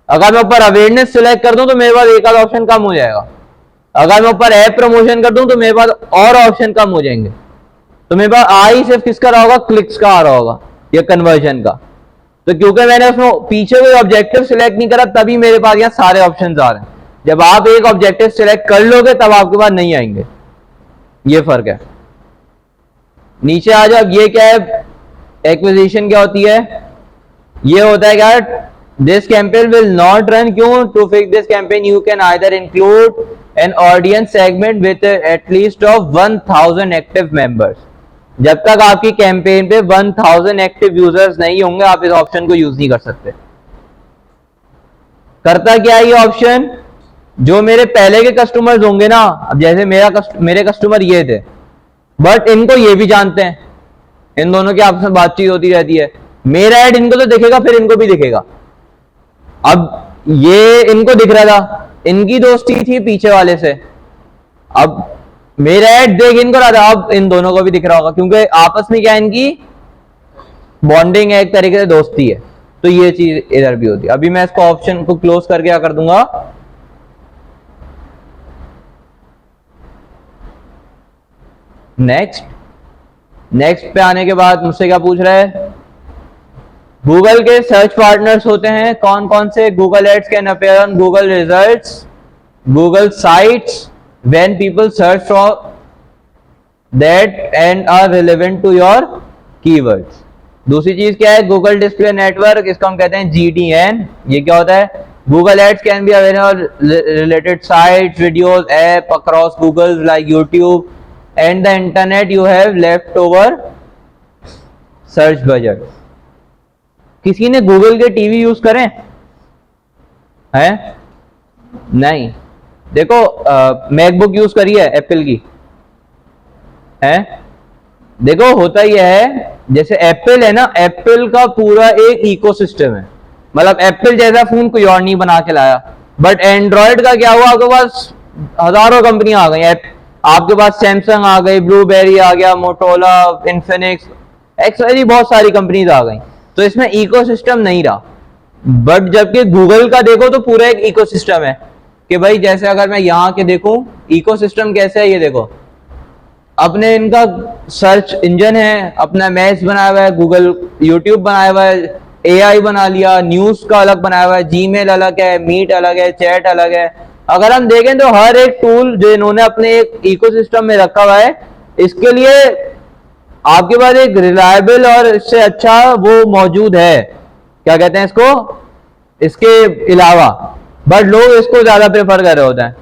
अगर मैं ऊपर अवेयरनेस सिलेक्ट कर दूं तो मेरे पास एक आध ऑप्शन कम हो जाएगा। अगर मैं ऊपर ऐप प्रमोशन कर दूं तो मेरे पास और ऑप्शन कम हो जाएंगे। तो मेरे पास आ ही सिर्फ किसका रहा होगा? क्लिक्स का आ रहा होगा या कन्वर्जन का। तो क्योंकि मैंने उसमें पीछे कोई ऑब्जेक्टिव सिलेक्ट नहीं करा तभी मेरे पास यहाँ सारे ऑप्शन आ रहे हैं। जब आप एक ऑब्जेक्टिव सिलेक्ट कर लोगे तब आपके पास नहीं आएंगे, ये फर्क है। नीचे आ जाओ, ये क्या है? एक्विजिशन क्या होती है? ये होता है क्या? This campaign will not run. क्यों? To fix this campaign you can either include an audience segment with at least of 1000 active members. जब तक आपकी कैंपेन पे 1000 एक्टिव यूजर्स नहीं होंगे आप इस ऑप्शन को यूज नहीं कर सकते। करता क्या है ये ऑप्शन? जो मेरे पहले के कस्टमर्स होंगे ना, अब जैसे मेरे कस्टमर ये थे, बट इनको ये भी जानते हैं, इन दोनों की आपस में बातचीत होती रहती है। मेरा ऐड इनको तो दिखेगा, फिर इनको भी दिखेगा। अब ये इनको दिख रहा था, इनकी दोस्ती थी पीछे वाले से, अब मेरा ऐड देख इनको रहा था, अब इन दोनों को भी दिख रहा होगा, क्योंकि आपस में क्या इनकी बॉन्डिंग है, एक तरीके से दोस्ती है। तो ये चीज इधर भी होती है। अभी मैं इसको ऑप्शन को क्लोज करके क्या कर दूंगा? नेक्स्ट पे आने के बाद मुझसे क्या पूछ रहा है? गूगल के सर्च पार्टनर्स होते हैं कौन कौन से? Google ads can appear on Google results, Google sites when people search for that and are relevant to your keywords. दूसरी चीज क्या है? गूगल डिस्प्ले नेटवर्क, इसको हम कहते हैं GDN। ये क्या होता है? Google ads can be available related sites, videos, app across Google like YouTube and the internet you have left over search budget। किसी ने गूगल के टीवी यूज करें हैं? नहीं। देखो मैकबुक यूज करी है एप्पल की है। देखो होता यह है, जैसे एप्पल है ना, एप्पल का पूरा एक इकोसिस्टम है, मतलब एप्पल जैसा फोन कोई और नहीं बना के लाया। बट एंड्रॉयड का क्या हुआ? आपके पास हजारों कंपनियां आ गई। आपके पास सैमसंग आ गई, ब्लूबेरी आ गया, मोटोला, इन्फिनिक्स, एक्सवाइज़ बहुत सारी कंपनीज आ गई। तो इसमें इकोसिस्टम नहीं रहा। बट जबकि गूगल का देखो तो पूरा एक इकोसिस्टम है कि भाई जैसे अगर मैं यहाँ के देखूं इकोसिस्टम कैसे है, ये देखो अपने इनका सर्च इंजन है, अपना मैप्स बनाया हुआ है, गूगल यूट्यूब बनाया हुआ है, एआई बना लिया, न्यूज का अलग बनाया हुआ है, जीमेल अलग है, मीट अलग है, चैट अलग है। अगर हम देखें तो हर एक टूल जो इन्होंने अपने एक इकोसिस्टम में रखा हुआ है, इसके लिए आपके पास एक रिलायबल और इससे अच्छा वो मौजूद है, क्या कहते हैं इसको, इसके अलावा। बट लोग इसको ज्यादा प्रेफर कर रहे होते हैं,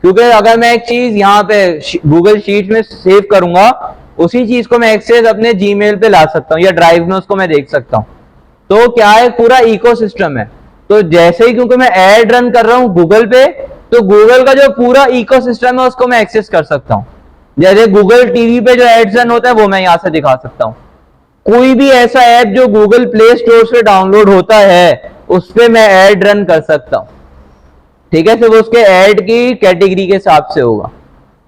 क्योंकि अगर मैं एक चीज यहाँ पे गूगल शीट में सेव करूंगा, उसी चीज को मैं एक्सेस अपने जीमेल पे ला सकता हूँ या ड्राइव में उसको मैं देख सकता हूँ। तो क्या है, पूरा इकोसिस्टम है। तो जैसे ही क्योंकि मैं ऐड रन कर रहा हूँ गूगल पे, तो गूगल का जो पूरा इकोसिस्टम है उसको मैं एक्सेस कर सकता हूँ। जैसे गूगल टीवी पे जो एड्स रन होता है वो मैं यहाँ से दिखा सकता हूँ। कोई भी ऐसा ऐप जो गूगल प्ले स्टोर से डाउनलोड होता है उस पर मैं ऐड रन कर सकता हूँ, ठीक है। सिर्फ उसके ऐड की कैटेगरी के हिसाब से होगा।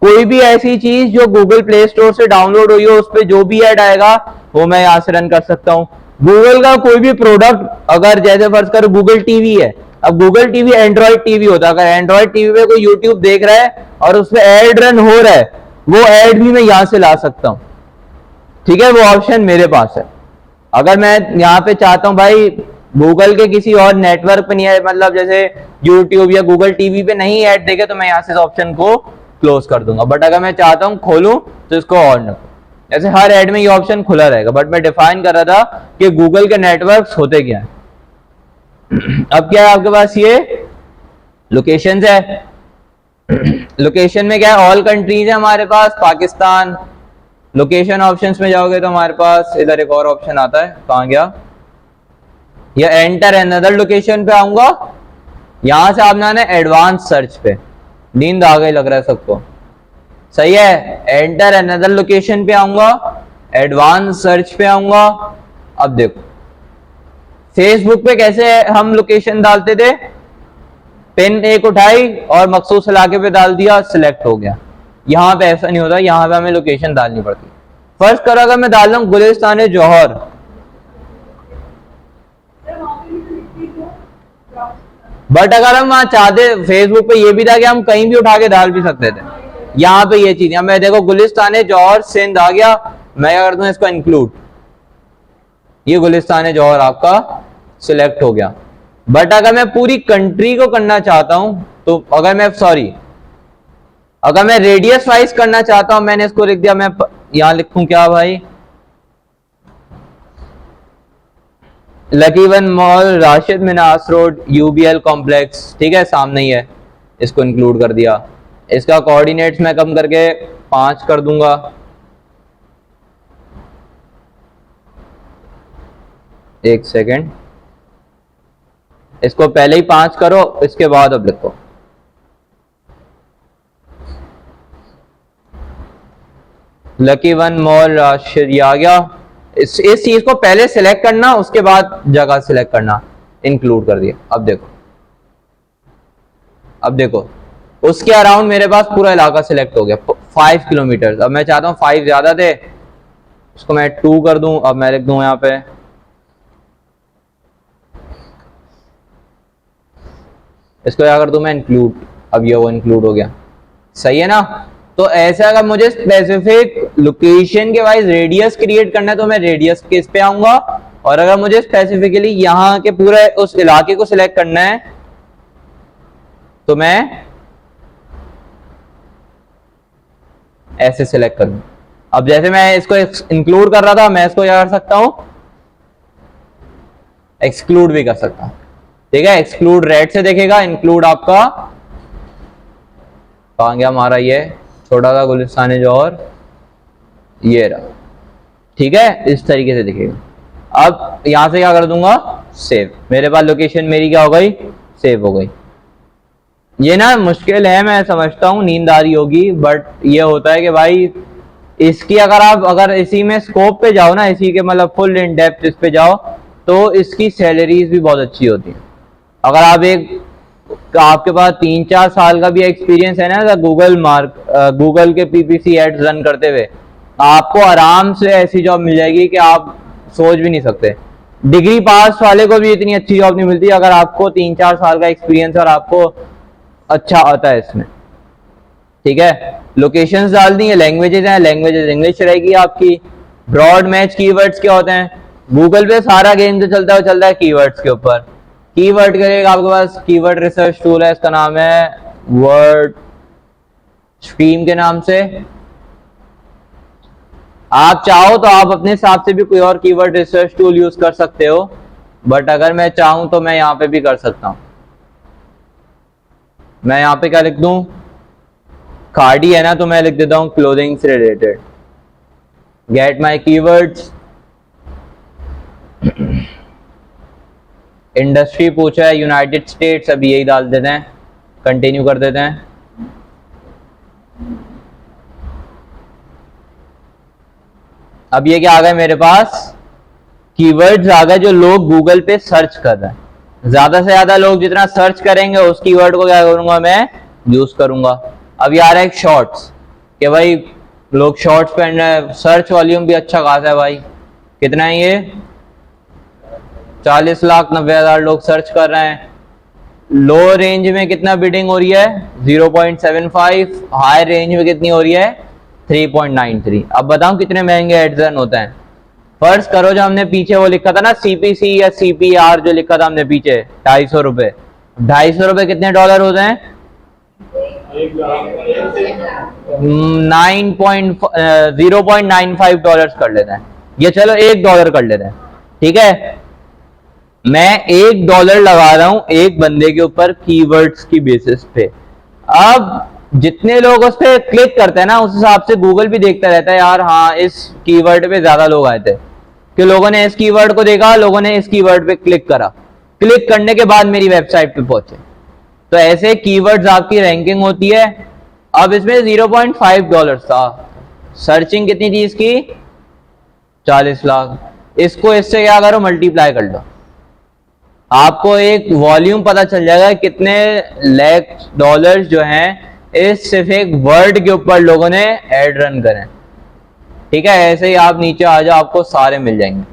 कोई भी ऐसी चीज जो गूगल प्ले स्टोर से डाउनलोड हुई हो उस पर जो भी ऐड आएगा वो मैं यहाँ से रन कर सकता हूँ। गूगल का कोई भी प्रोडक्ट, अगर जैसे फर्ज करो गूगल टीवी है, अब गूगल टीवी एंड्रॉइड टीवी होता है, अगर एंड्रॉइड टीवी पे कोई यूट्यूब देख रहा है और उसमें ऐड रन हो रहा है, वो ऐड भी मैं यहां से ला सकता हूं, ठीक है। वो ऑप्शन मेरे पास है। अगर मैं यहाँ पे चाहता हूं भाई गूगल के किसी और नेटवर्क पे नहीं है, मतलब जैसे यूट्यूब या गूगल टीवी पे नहीं ऐड देखे, तो मैं यहाँ से इस ऑप्शन को क्लोज कर दूंगा। बट अगर मैं चाहता हूं खोलूं तो इसको ऑन रखूं, ऐसे हर ऐड में ये ऑप्शन खुला रहेगा। बट मैं डिफाइन कर रहा था कि गूगल के नेटवर्क्स होते क्या है। अब क्या है आपके पास, ये लोकेशंस है। लोकेशन में क्या है, ऑल कंट्रीज है हमारे पास, पाकिस्तान। लोकेशन ऑप्शंस में जाओगे तो हमारे पास इधर एक और ऑप्शन आता है, कहां गया, या एंटर अनदर लोकेशन पे आऊंगा। यहां से आपने आना एडवांस सर्च पे। नींद आ गई लग रहा है सबको, सही है। एंटर अनदर लोकेशन पे आऊंगा, एडवांस सर्च पे आऊंगा। अब देखो फेसबुक पे कैसे हम लोकेशन डालते थे, पेन एक उठाई और मखसूस इलाके पे डाल दिया, सिलेक्ट हो गया। यहां पे ऐसा नहीं होता, यहां पे हमें लोकेशन डालनी पड़ती। फर्ज करो अगर मैं डाल रहा हूं गुलिस्तान जौहर, बट अगर हम वहां चाहते, फेसबुक पे ये भी था कि हम कहीं भी उठा के डाल भी सकते थे। यहाँ पे ये चीज, मैं देखो गुलिस्तान जौहर सिंध आ गया, मैं अगर दूं इसको इंक्लूड, ये गुलिस्तान जौहर आपका सिलेक्ट हो गया। बट अगर मैं पूरी कंट्री को करना चाहता हूं, तो अगर मैं रेडियस वाइज करना चाहता हूं, मैंने इसको लिख दिया, मैं यहां लिखूं क्या भाई, Lucky One mall, Rashid Minhas road, UBL complex, ठीक है, सामने ही है, इसको इंक्लूड कर दिया। इसका कोऑर्डिनेट्स मैं कम करके 5 कर दूंगा। एक सेकेंड, इसको पहले ही 5 करो, इसके बाद अब लिखो। लकी वन मॉल राशिद आ गया। इस चीज को पहले सिलेक्ट करना, उसके बाद जगह सिलेक्ट करना, इंक्लूड कर दिया। अब देखो उसके अराउंड मेरे पास पूरा इलाका सिलेक्ट हो गया, 5 किलोमीटर। अब मैं चाहता हूं 5 ज्यादा थे, उसको मैं 2 कर दूं। अब मैं लिख दूं यहां पे, इसको क्या कर दूं मैं, इंक्लूड। अब ये वो इंक्लूड हो गया, सही है ना। तो ऐसा अगर मुझे स्पेसिफिक लोकेशन के वाइज रेडियस क्रिएट करना है तो मैं रेडियस के इस पे आऊंगा, और अगर मुझे स्पेसिफिकली यहां के पूरे उस इलाके को सिलेक्ट करना है तो मैं ऐसे सिलेक्ट करूं। अब जैसे मैं इसको इंक्लूड कर रहा था, मैं इसको क्या कर सकता हूं, एक्सक्लूड भी कर सकता हूं, ठीक है। एक्सक्लूड रेड से देखेगा, इंक्लूड आपका कहां गया हमारा, ये छोटा सा गुलिस्तान जौहर, ये रहा, ठीक है, इस तरीके से दिखेगा। अब यहां से क्या कर दूंगा, सेव। मेरे पास लोकेशन मेरी क्या हो गई, सेव हो गई। ये ना मुश्किल है, मैं समझता हूँ, नींद आ रही होगी, बट ये होता है कि भाई इसकी अगर इसी में स्कोप पे जाओ ना, इसी के मतलब फुल इन डेप्थ इस पे जाओ, तो इसकी सैलरीज भी बहुत अच्छी होती है। अगर आपके पास 3-4 साल का भी एक्सपीरियंस है ना, गूगल के पीपीसी एड्स रन करते हुए, आपको आराम से ऐसी जॉब मिल जाएगी कि आप सोच भी नहीं सकते। डिग्री पास वाले को भी इतनी अच्छी जॉब नहीं मिलती अगर आपको 3-4 साल का एक्सपीरियंस और आपको अच्छा आता है इसमें, ठीक है। लोकेशंस डाल दी है, लैंग्वेजेस हैं, लैंग्वेजेस इंग्लिश रहेगी आपकी। ब्रॉड मैच कीवर्ड्स क्या होते हैं, गूगल पे सारा गेम जो चलता है कीवर्ड्स के ऊपर। कीवर्ड के लिए आपके पास कीवर्ड रिसर्च टूल है, इसका नाम है वर्ड स्ट्रीम के नाम से। आप चाहो तो आप अपने हिसाब से भी कोई और कीवर्ड रिसर्च टूल यूज कर सकते हो, बट अगर मैं चाहूं तो मैं यहां पे भी कर सकता हूं। मैं यहां पे क्या लिख दूं, कार्डी है ना, तो मैं लिख देता हूं क्लोथिंग से related. Get my keywords, industry पूछा है यूनाइटेड स्टेट्स, अभी यही डाल देते हैं, कंटिन्यू कर देते हैं। अब ये क्या आ गया मेरे पास, कीवर्ड्स आ गए जो लोग गूगल पे सर्च कर रहे हैं। ज्यादा से ज्यादा लोग जितना सर्च करेंगे उस कीवर्ड को क्या करूंगा मैं, यूज करूंगा। अब ये आ रहा है एक शॉर्ट्स, कि भाई लोग शॉर्ट्स पहन रहे हैं, सर्च वॉल्यूम भी अच्छा खासा है भाई। कितना है ये, 40,90,000 लोग सर्च कर रहे हैं। लो रेंज में कितना बिडिंग हो रही है, 0.75। हाई रेंज में कितनी हो रही है, 3.93। अब बताऊं कितने महंगे एड्स रन होते हैं। फर्ज करो जो हमने पीछे वो लिखा था ना, CPC या CPR जो लिखा था हमने पीछे, 250 रुपए। 250 रुपए कितने डॉलर होते हैं, 0.95 डॉलर कर लेते हैं, ये चलो $1 कर लेते हैं, ठीक है। मैं $1 लगा रहा हूं एक बंदे के ऊपर कीवर्ड्स की बेसिस पे। अब जितने लोग उस पर क्लिक करते हैं ना, उस हिसाब से गूगल भी देखता रहता है, यार हाँ इस कीवर्ड पे ज्यादा लोग आए थे, कि लोगों ने इस कीवर्ड को देखा, लोगों ने इस कीवर्ड पे क्लिक करा, क्लिक करने के बाद मेरी वेबसाइट पे पहुंचे। तो ऐसे कीवर्ड्स आपकी रैंकिंग होती है। अब इसमें $0.5 था, सर्चिंग कितनी थी इसकी, 40 लाख। इसको इससे क्या करो, मल्टीप्लाई कर लो, आपको एक वॉल्यूम पता चल जाएगा कितने लाख डॉलर्स जो हैं इस सिर्फ एक वर्ड के ऊपर लोगों ने एड रन करें, ठीक है। ऐसे ही आप नीचे आ जाओ, आपको सारे मिल जाएंगे।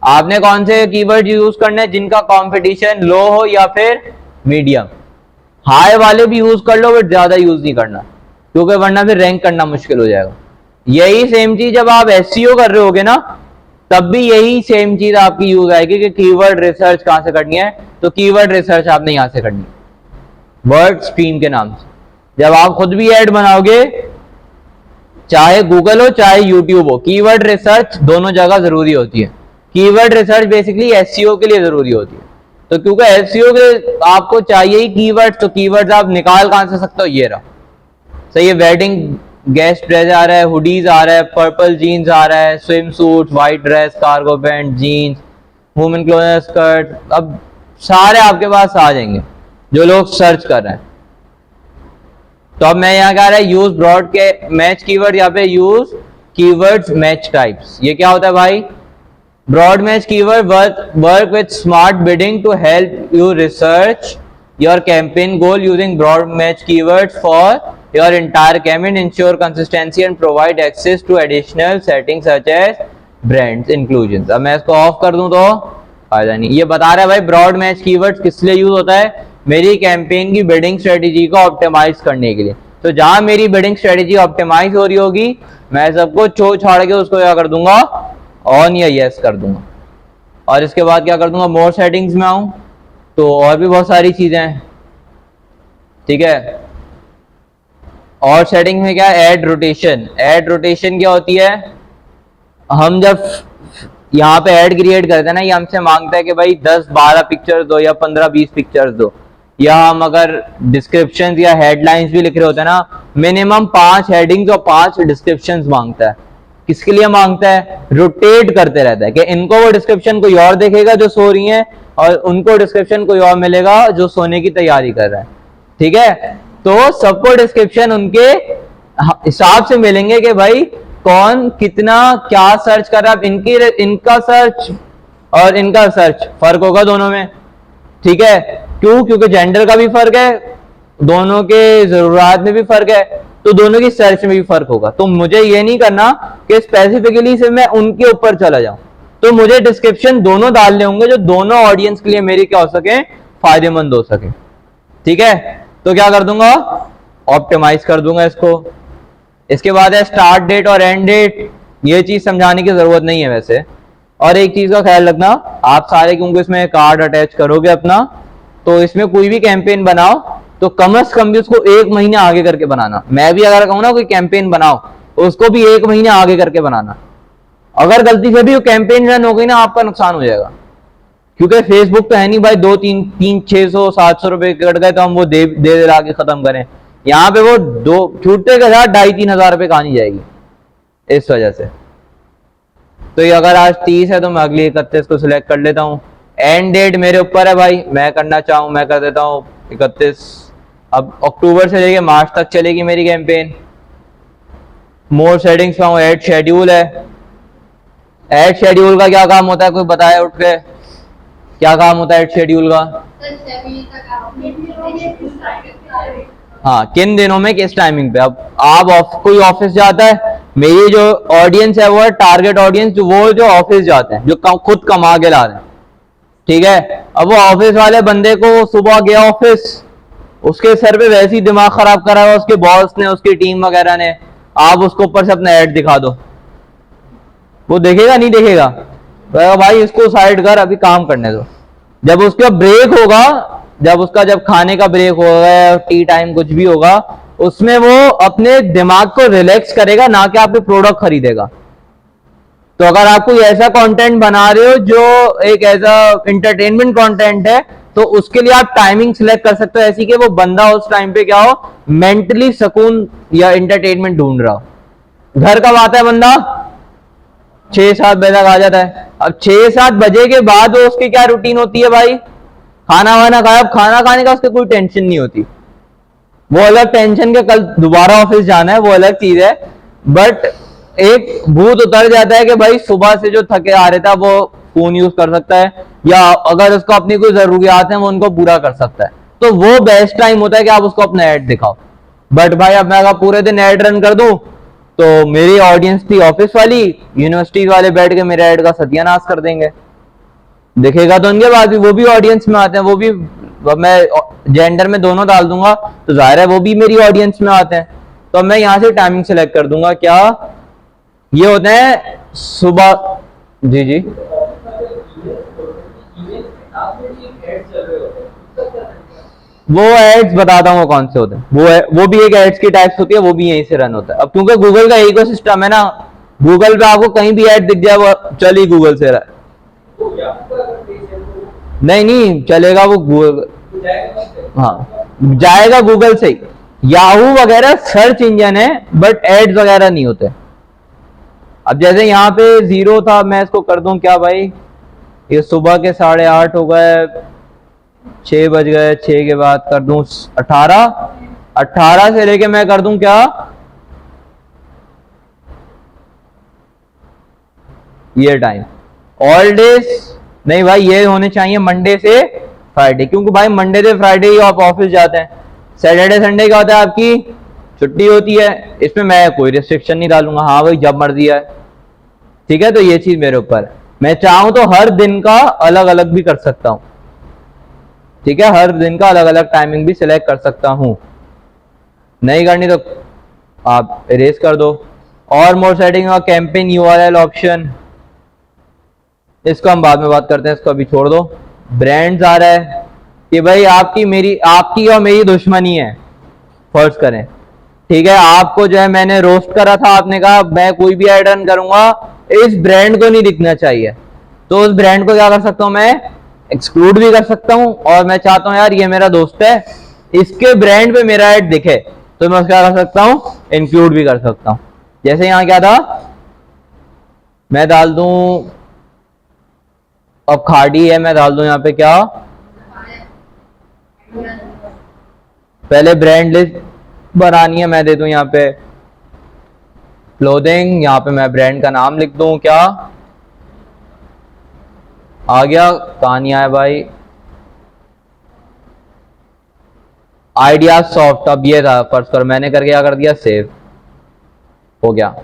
आपने कौन से कीवर्ड यूज करने हैं, जिनका कंपटीशन लो हो या फिर मीडियम। हाई वाले भी यूज कर लो, बट ज्यादा यूज नहीं करना, क्योंकि वरना फिर रैंक करना मुश्किल हो जाएगा। यही सेम चीज जब आप SEO कर रहे होगे ना, तब भी यही सेम चीज आपकी यूज आएगी कि कीवर्ड रिसर्च कहां से करनी है। तो कीवर्ड रिसर्च आपने यहां से करनी है, वर्ड स्ट्रीम के नाम से। जब आप खुद भी ऐड बनाओगे, चाहे गूगल हो चाहे यूट्यूब हो, कीवर्ड रिसर्च दोनों जगह जरूरी होती है। कीवर्ड रिसर्च बेसिकली SEO के लिए जरूरी होती है। तो क्योंकि SEO के आपको चाहिए ही कीवर्ड, तो कीवर्ड्स आप निकाल कहां से सकते हो, ये रहा सही है। वेडिंग गेस्ट ड्रेस आ रहा है, हुडीज आ रहा है, पर्पल जीन्स आ रहा है, swim suit, white dress, cargo pant, jeans, women cloth, skirt. अब सारे आपके पास आ जाएंगे जो लोग सर्च कर रहे हैं। तो अब मैं यहाँ क्या आ रहा है, यूज ब्रॉड के मैच कीवर्ड, यहाँ पे यूज कीवर्ड्स मैच टाइप्स। ये क्या होता है भाई, broad match keyword work with smart bidding to help you research your campaign goal using broad match keywords for your entire campaign, ensure consistency and provide access to additional settings such as brands inclusion. अब मैं इसको of कर दूं तो फायदा नहीं। ये बता रहा है भाई ब्रॉड मैच कीवर्ड्स किस लिए यूज होता है, मेरी कैंपेन की बिडिंग स्ट्रेटेजी को ऑप्टिमाइज करने के लिए। तो जहां मेरी बिडिंग स्ट्रेटेजी ऑप्टिमाइज हो रही होगी, मैं सबको छोड़ के उसको क्या कर दूंगा, ऑन या यस कर दूंगा। और इसके बाद क्या कर दूंगा, मोर सेटिंग्स में आऊं तो और भी बहुत सारी चीजें हैं, ठीक है। और सेटिंग में क्या, ऐड रोटेशन। ऐड रोटेशन क्या होती है, हम जब यहाँ पे ऐड क्रिएट करते हैं ना, ये हमसे मांगता है कि भाई 10-12 पिक्चर्स दो या 15-20 पिक्चर्स दो, या हम अगर डिस्क्रिप्शन या हेडलाइंस भी लिख रहे होते हैं ना, मिनिमम 5 हेडिंग्स और 5 डिस्क्रिप्शंस मांगता है। किसके लिए मांगता है, रोटेट करते रहता है कि इनको वो डिस्क्रिप्शन कोई और देखेगा जो सो रही है, और उनको डिस्क्रिप्शन कोई और मिलेगा जो सोने की तैयारी कर रहा है, ठीक है। तो सबको डिस्क्रिप्शन उनके हिसाब से मिलेंगे कि भाई कौन कितना क्या सर्च कर रहा है। इनका सर्च और इनका सर्च फर्क होगा दोनों में, ठीक है। क्यों, क्योंकि जेंडर का भी फर्क है, दोनों के जरूरत में भी फर्क है, तो दोनों की सर्च में भी फर्क होगा। तो मुझे ये नहीं करना कि स्पेसिफिकली से मैं उनके ऊपर चला जाऊं, तो मुझे डिस्क्रिप्शन दोनों डालने होंगे जो दोनों ऑडियंस के लिए मेरी क्या हो सके, फायदेमंद हो सके, ठीक है। तो क्या कर दूंगा, ऑप्टिमाइज कर दूंगा इसको। इसके बाद है स्टार्ट डेट और एंड डेट। ये चीज समझाने की जरूरत नहीं है वैसे, और एक चीज का ख्याल रखना, आप सारे क्योंकि इसमें कार्ड अटैच करोगे अपना, तो इसमें कोई भी कैंपेन बनाओ तो कम से कम भी उसको 1 महीने आगे करके बनाना। मैं भी अगर कहूँ ना कोई कैंपेन बनाओ, उसको भी 1 महीने आगे करके बनाना। अगर गलती से भी वो कैंपेन रन हो गई ना, आपका नुकसान हो जाएगा। क्योंकि फेसबुक तो है नहीं भाई 2 3 600 700 रुपए कट गए तो हम वो दे दे ला के खत्म करें। यहाँ पे वो दो छूटते के साथ 2,500-3,000 रुपए कहानी जाएगी इस वजह से। तो ये अगर आज 30 है तो मैं अगली 31 को सिलेक्ट कर लेता हूँ। एंड डेट मेरे ऊपर है भाई, मैं करना चाहूँ मैं कर देता हूँ 31। अब अक्टूबर से लेके मार्च तक चलेगी मेरी कैंपेन। मोर सेटिंग्स का हूँ, ऐड शेड्यूल है। ऐड शेड्यूल का क्या काम होता है, कोई बताया उठ के क्या काम होता है ऐड शेड्यूल का? हाँ, किन दिनों में किस टाइमिंग पे। अब आप कोई ऑफिस जाता है, मेरी जो ऑडियंस है वो है टारगेट ऑडियंस, वो जो ऑफिस जाते हैं, जो खुद कमा के ला रहे हैं, ठीक है। अब वो ऑफिस वाले बंदे को सुबह गया ऑफिस, उसके सर पे वैसे ही दिमाग खराब करा हुआ उसके बॉस ने, उसकी टीम वगैरह ने, आप उसको ऊपर से अपना ऐड दिखा दो, वो देखेगा नहीं देखेगा? तो भाई इसको साइड कर, अभी काम करने दो। जब उसका ब्रेक होगा, जब खाने का ब्रेक होगा, टी टाइम कुछ भी होगा, उसमें वो अपने दिमाग को रिलैक्स करेगा, ना कि आपके प्रोडक्ट खरीदेगा। तो अगर आप कोई ऐसा कंटेंट बना रहे हो जो एक ऐसा इंटरटेनमेंट कंटेंट है, तो उसके लिए आप टाइमिंग सिलेक्ट कर सकते हो ऐसी कि वो बंदा उस टाइम पे क्या हो, मेंटली सुकून या इंटरटेनमेंट ढूंढ रहा हो। घर कब आता है बंदा? 6-7 बजे तक आ जाता है। अब 6-7 बजे के बाद वो उसकी क्या रूटीन होती है भाई? खाना वाना खाया। अब खाना खाने का उसके कोई टेंशन नहीं होती, वो अलग टेंशन के कल दोबारा ऑफिस जाना है, वो अलग चीज है। बट एक भूत उतर जाता है कि भाई सुबह से जो थके आ रहे था वो फोन यूज कर सकता है, या अगर उसको अपनी कोई जरूरियात है वो उनको पूरा कर सकता है। तो वो बेस्ट टाइम होता है कि आप उसको अपना ऐड दिखाओ। बट भाई अब मैं अगर पूरे दिन ऐड रन कर दूं तो मेरी ऑडियंस थी ऑफिस वाली, यूनिवर्सिटी वाले बैठ के मेरे ऐड का सत्यानाश कर देंगे। देखेगा तो उनके बाद भी वो भी ऑडियंस में आते हैं, वो भी मैं जेंडर में दोनों डाल दूंगा तो जाहिर है वो भी मेरी ऑडियंस में आते हैं। तो मैं यहां से टाइमिंग सेलेक्ट कर दूंगा। क्या ये होते हैं सुबह? जी जी, वो एड्स बताता हूँ कौन से होते हैं। वो भी एक एड्स की टाइप्स होती है, वो भी यहीं से रन होता है। अब क्योंकि गूगल का इकोसिस्टम है ना, गूगल पे आपको कहीं भी ऐड दिख जाए वो चल ही गूगल से रहा है। नहीं नहीं चलेगा वो गूगल, हाँ जाएगा गूगल से ही। याहू वगैरह सर्च इंजन है बट एड्स वगैरह नहीं होते। अब जैसे यहाँ पे 0 था, मैं इसको कर दूं क्या भाई, ये सुबह के 8:30 हो गए, 6 बज गए, 6 के बाद कर दूं 18 से लेके मैं कर दूं क्या, ये टाइम ऑल डेज नहीं भाई, ये होने चाहिए मंडे से फ्राइडे, क्योंकि भाई मंडे से फ्राइडे ही आप ऑफिस जाते हैं। सैटरडे संडे क्या होता है, आपकी छुट्टी होती है। इसमें मैं कोई रिस्ट्रिक्शन नहीं डालूंगा, हाँ भाई जब मर्जी है, ठीक है। तो ये चीज मेरे ऊपर है, मैं चाहूं तो हर दिन का अलग अलग भी कर सकता हूं, ठीक है, हर दिन का अलग अलग टाइमिंग भी सिलेक्ट कर सकता हूं। नहीं करनी तो आप इरेज कर दो। और मोर सेटिंग और कैंपेन यूआरएल ऑप्शन, इसको हम बाद में बात करते हैं, इसको अभी छोड़ दो। ब्रांड्स आ रहा है कि भाई आपकी और मेरी दुश्मनी है, फर्ज करें, ठीक है। आपको जो है मैंने रोस्ट करा था, आपने कहा मैं कोई भी ऐड रन करूंगा इस ब्रांड को नहीं दिखना चाहिए, तो उस ब्रांड को क्या कर सकता हूं मैं, एक्सक्लूड भी कर सकता हूं। और मैं चाहता हूं यार ये मेरा दोस्त है, इसके ब्रांड पे मेरा ऐड दिखे, तो मैं उसका क्या कर सकता हूं, इंक्लूड भी कर सकता हूं। जैसे यहां क्या था, मैं डाल दूं, अब खाड़ी है, मैं डाल दूं यहाँ पे क्या, पहले ब्रांड लिस्ट बनानी है, मैं दे दूं यहाँ पे क्लोथिंग, यहाँ पे मैं ब्रांड का नाम लिख दूं क्या, आ गया, कहानी आया भाई, आइडिया सॉफ्ट। अब ये था, फर्स्ट कर मैंने करके क्या कर दिया, सेव हो गया।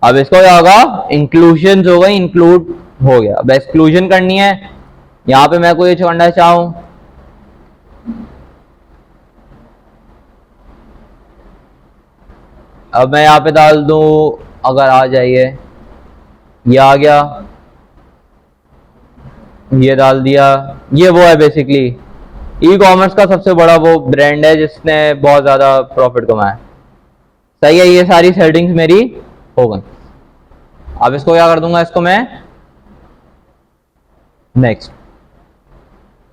अब इसको क्या होगा, इंक्लूजन हो गई, इंक्लूड हो गया। अब एक्सक्लूजन करनी है, यहां पे मैं कोई करना चाहूं, अब मैं यहां पे डाल दूं, अगर आ जाइए, ये आ गया, ये डाल दिया। ये वो है बेसिकली ई कॉमर्स का सबसे बड़ा वो ब्रांड है जिसने बहुत ज्यादा प्रॉफिट कमाया। सही है, ये सारी सेटिंग्स मेरी हो गई। अब इसको क्या कर दूंगा, इसको मैं नेक्स्ट।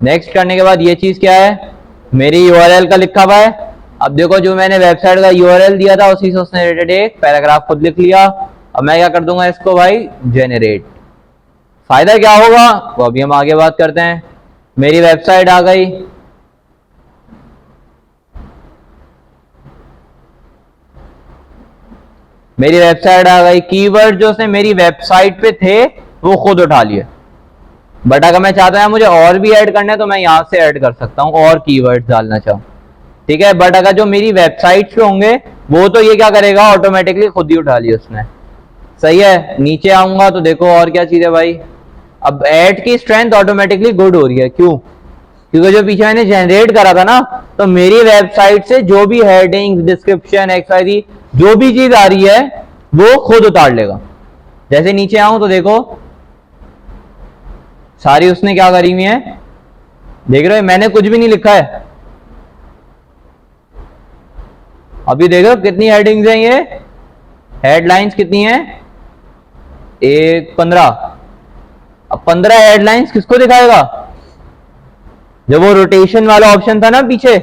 नेक्स्ट करने के बाद ये चीज क्या है, मेरी यूआरएल का लिखा हुआ है। अब देखो जो मैंने वेबसाइट का यूआरएल दिया था उसी से उसने रिलेटेड एक पैराग्राफ खुद लिख लिया। अब मैं क्या कर दूंगा इसको भाई जेनरेट। फायदा क्या होगा वो अभी हम आगे बात करते हैं। मेरी वेबसाइट आ गई। मेरी वेबसाइट आ गई। कीवर्ड जो उसने मेरी वेबसाइट पे थे वो खुद उठा लिए। बट अगर मैं चाहता हूं मुझे और भी ऐड करना है तो मैं यहां से ऐड कर सकता हूं और कीवर्ड्स डालना चाहूं, ठीक है। बट अगर जो मेरी वेबसाइट पे होंगे वो तो ये क्या करेगा, ऑटोमेटिकली खुद ही उठा लिया उसने। सही है, नीचे आऊंगा तो देखो और क्या चीज है भाई। अब ऐड की स्ट्रेंथ ऑटोमेटिकली गुड हो रही है। क्यों? क्योंकि जो पीछे मैंने जनरेट करा था ना, तो मेरी वेबसाइट से जो भी हेडिंग, डिस्क्रिप्शन, एक्सवाइजी जो भी चीज आ रही है वो खुद उतार लेगा। जैसे नीचे आऊं तो देखो सारी उसने क्या करी हुई है, देख रहे हो, मैंने कुछ भी नहीं लिखा है। अभी देखो कितनी हेडिंग्स हैं, ये हेडलाइंस कितनी है, 15। अब 15 हेडलाइंस किसको दिखाएगा? जब वो रोटेशन वाला ऑप्शन था ना पीछे,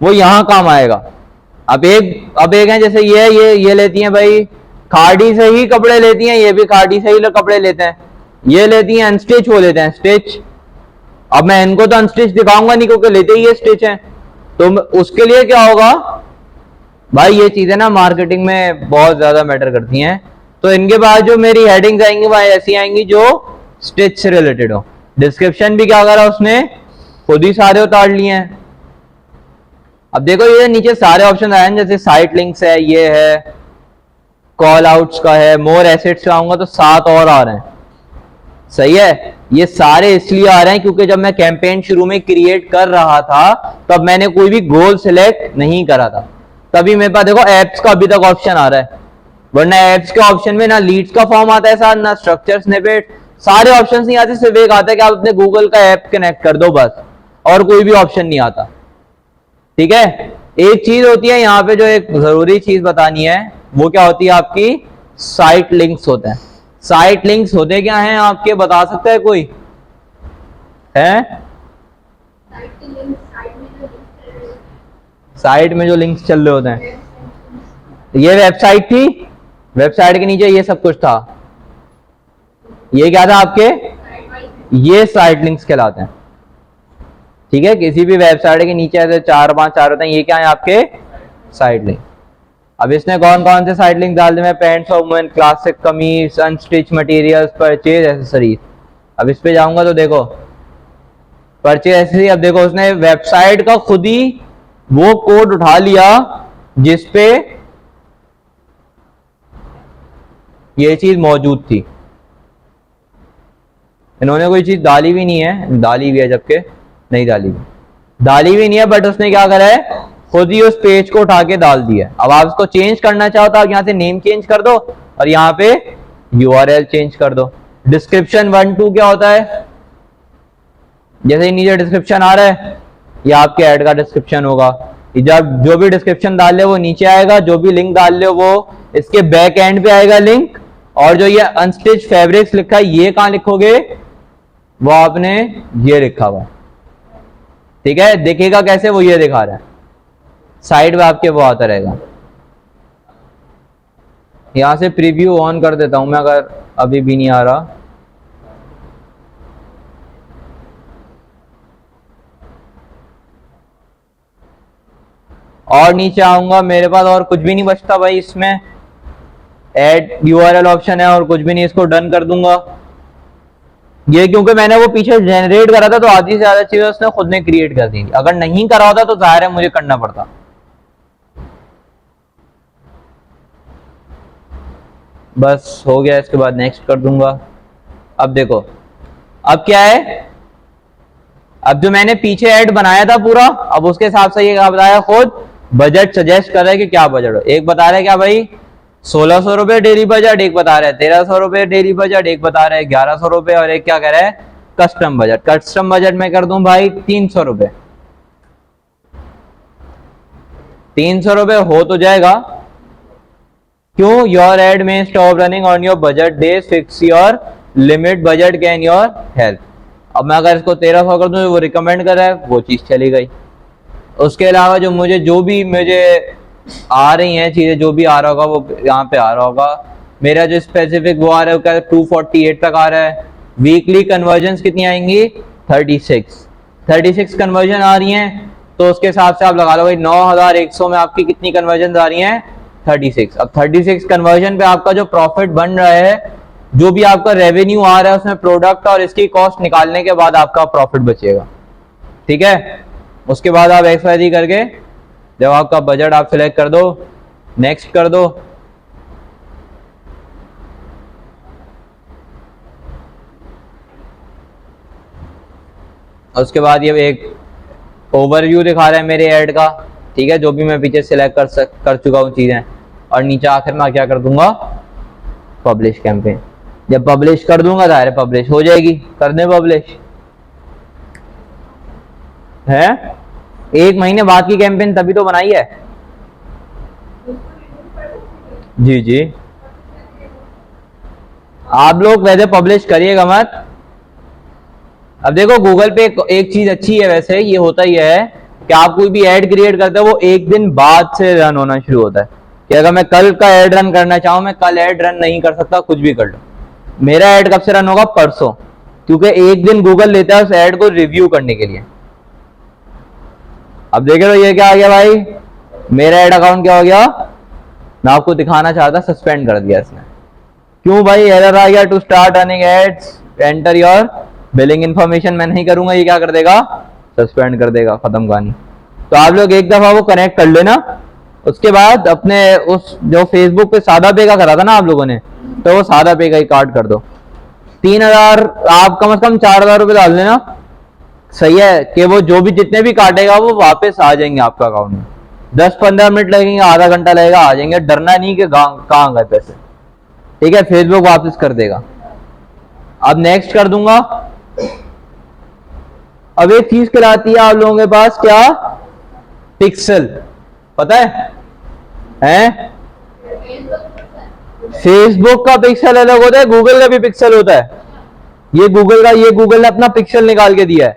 वो यहां काम आएगा। अब एक है जैसे ये लेती हैं भाई खाड़ी से ही कपड़े लेती हैं, ये भी खाड़ी से ही कपड़े लेते हैं। ये लेती हैं अनस्टिच, वो लेते हैं स्टिच। अब मैं इनको तो अनस्टिच दिखाऊंगा नहीं क्योंकि लेते ही ये स्टिच हैं। तो उसके लिए क्या होगा भाई, ये चीजें ना मार्केटिंग में बहुत ज्यादा मैटर करती हैं। तो इनके बाद जो मेरी हेडिंग्स आएंगी वह ऐसी आएंगी जो स्टिच से रिलेटेड हो। डिस्क्रिप्शन भी क्या करा उसने, खुद ही सारे उतार लिए हैं। अब देखो ये नीचे सारे ऑप्शन आए हैं, जैसे साइट लिंक्स है, ये है, कॉल आउट्स का है, मोर एसेट्स पे आऊंगा तो 7 और आ रहे हैं। सही है, ये सारे इसलिए आ रहे हैं क्योंकि जब मैं कैंपेन शुरू में क्रिएट कर रहा था तब मैंने कोई भी गोल सिलेक्ट नहीं करा था, तभी मेरे पास देखो एप्स का अभी तक ऑप्शन आ रहा है। वरना एप्स के ऑप्शन में ना लीड्स का फॉर्म आता है साथ, ना स्ट्रक्चर स्निपेट, सारे ऑप्शंस नहीं आते, सिर्फ एक आता है कि आप अपने गूगल का ऐप कनेक्ट कर दो बस, और कोई भी ऑप्शन नहीं आता। ठीक है, एक चीज होती है यहाँ पे जो एक जरूरी चीज बतानी है, वो क्या होती है आपकी साइट लिंक्स होते हैं। साइट लिंक्स होते क्या हैं आपके, बता सकता है कोई है? साइट में जो लिंक्स चल रहे होते हैं, ये वेबसाइट थी, वेबसाइट के नीचे ये सब कुछ था, ये क्या था आपके, ये साइट लिंक्स कहलाते हैं। ठीक है, किसी भी वेबसाइट के नीचे ऐसे 4-5 होते हैं, ये क्या है आपके साइट लिंक। अब इसने कौन कौन से साइट लिंक डाल दिए, मैं पैंट्स और वुमेन, क्लासिक कमीज, अनस्टिच मटेरियल्स, परचेज एसेसरीज। अब इस पे जाऊंगा तो देखो परचेज एसेसरी। अब देखो उसने वेबसाइट का खुद ही वो कोड उठा लिया जिसपे ये चीज मौजूद थी। इन्होंने कोई चीज डाली भी नहीं है, डाली भी है जबकि नहीं डाली भी नहीं है, बट उसने क्या करा है, खुद ही उस पेज को उठा के डाल दिया। अब आप इसको चेंज करना चाहो तो आप यहां से नेम चेंज कर दो और यहाँ पे यूआरएल चेंज कर दो। डिस्क्रिप्शन 1-2 क्या होता है, जैसे ही नीचे डिस्क्रिप्शन आ रहा है ये आपके ऐड का डिस्क्रिप्शन होगा। जब जो भी डिस्क्रिप्शन डाल ले वो नीचे आएगा, जो भी लिंक डाल ले वो इसके बैक एंड पे आएगा लिंक। और जो ये अनस्टिच फैब्रिक्स लिखा है ये कहां लिखोगे, वो आपने ये लिखा हुआ। ठीक है, दिखेगा कैसे, वो ये दिखा रहा है, साइड में आपके वो आता रहेगा। यहां से प्रीव्यू ऑन कर देता हूं मैं अगर अभी भी नहीं आ रहा। और नीचे आऊंगा, मेरे पास और कुछ भी नहीं बचता भाई इसमें, ऐड यूआरएल ऑप्शन है और कुछ भी नहीं, इसको डन कर दूंगा। ये क्योंकि मैंने वो पीछे जनरेट करा था तो आधी से ज्यादा चीजें उसने खुद ने क्रिएट कर दी। अगर नहीं करा होता तो जाहिर है मुझे करना पड़ता। बस हो गया, इसके बाद नेक्स्ट कर दूंगा। अब देखो अब क्या है, अब जो मैंने पीछे ऐड बनाया था पूरा, अब उसके हिसाब से ये क्या बताया, खुद बजट सजेस्ट कर रहा है कि क्या बजट हो। एक बता रहा है क्या भाई 1600 रुपए डेली बजट, एक बता रहा है 1300 रुपए डेली बजट, एक बता रहा है 1100 रुपए, और एक क्या कह रहा है कस्टम बजट। कस्टम बजट में कर दूं भाई 300 रुपए। 300 रुपए हो तो जाएगा। क्यों? योर एड में stop running on your budget days, fix your limit, budget can your help. अब मैं अगर इसको 1300 कर दूं, वो रिकमेंड कर रहा है, वो चीज चली गई। उसके अलावा जो मुझे आ रही हैं चीजें, जो भी आ रहा होगा वो यहाँ पे आ रहा होगा। मेरा जो स्पेसिफिक वो आ रहा है वो क्या 248 तक आ रहा है। वीकली कन्वर्जन कितनी आएंगी? 36 कन्वर्जन आ रही हैं, तो उसके हिसाब से आप लगा लो भाई 9100 में आपकी कितनी कन्वर्जन आ रही हैं? 36। अब 36 कन्वर्जन पे आपका जो प्रॉफिट बन रहा है, जो भी आपका रेवेन्यू आ रहा है, उसमें प्रोडक्ट और इसकी कॉस्ट निकालने के बाद आपका प्रॉफिट बचेगा। ठीक है, उसके बाद आप XYZ करके जब आपका बजट आप सिलेक्ट कर दो, नेक्स्ट कर दो, उसके बाद ये एक ओवरव्यू दिखा रहा है मेरे ऐड का। ठीक है, जो भी मैं पीछे सिलेक्ट कर चुका हूँ चीजें, और नीचे आखिर में क्या कर दूंगा? Publish campaign. जब पब्लिश कर दूंगा तो पब्लिश हो जाएगी। कर दे पब्लिश है। 1 महीने बाद की कैंपेन तभी तो बनाई है। जी जी, आप लोग वैसे पब्लिश करिएगा मत। अब देखो गूगल पे एक चीज अच्छी है, वैसे ये होता ही है कि आप कोई भी ऐड क्रिएट करते हो वो 1 दिन बाद से रन होना शुरू होता है। कि अगर मैं कल का ऐड रन करना चाहूं, मैं कल ऐड रन नहीं कर सकता, कुछ भी कर लो। मेरा ऐड कब से रन होगा? परसों, क्योंकि 1 दिन गूगल लेता है उस ऐड को रिव्यू करने के लिए। अब देखे तो ये क्या आ गया भाई, मेरा ऐड अकाउंट क्या हो गया? मैं आपको दिखाना चाहता, सस्पेंड कर दिया इसने। क्यों भाई? एरर आ गया, to start running ads enter your billing information. मैं नहीं करूंगा, ये क्या कर देगा? सस्पेंड कर देगा, खत्म कहानी। तो आप लोग एक दफा वो कनेक्ट कर लेना, उसके बाद अपने उस जो फेसबुक पे सादा पे का करा था ना आप लोगों ने, तो वो सादा पे का ही कार्ड कर दो। 3000 आप कम से कम 4000 रुपए डाल देना। सही है कि वो जो भी जितने भी काटेगा वो वापस आ जाएंगे आपका अकाउंट में। 10-15 मिनट लगेंगे, आधा घंटा लगेगा, आ जाएंगे। डरना नहीं कि कहां गए पैसे। ठीक है, फेसबुक वापस कर देगा। अब नेक्स्ट कर दूंगा। अब एक चीज कहलाती है आप लोगों के पास, क्या? पिक्सल। पता है? फेसबुक का पिक्सल अलग होता है, गूगल का भी पिक्सल होता है। ये गूगल ने अपना पिक्सल निकाल के दिया है।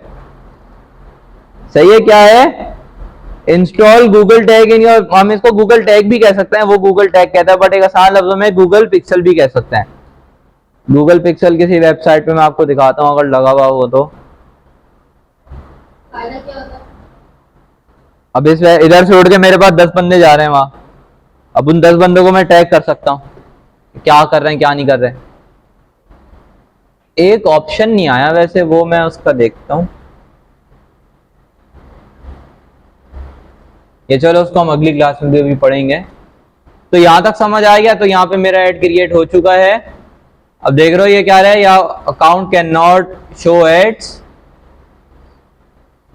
सही है, क्या है? Install Google tag in your, हम इसको गूगल टैग भी कह सकते हैं, वो गूगल टैग कहता है, बट एक आसान लफ्जों में गूगल पिक्सल भी कह सकते हैं। गूगल पिक्सल किसी वेबसाइट पे मैं आपको दिखाता हूं अगर लगा हुआ हो तो। अब इस इधर से उड़ के मेरे पास 10 बंदे जा रहे हैं वहां। अब उन 10 बंदों को मैं टैग कर सकता हूं, क्या कर रहे हैं क्या नहीं कर रहे हैं। एक ऑप्शन नहीं आया वैसे, वो मैं उसका देखता हूं। ये चलो उसको हम अगली क्लास में भी पढ़ेंगे। तो यहां तक समझ आ गया। तो यहाँ पे मेरा ऐड क्रिएट हो चुका है। अब देख रहे हो ये क्या रहा है, या account can not show ads.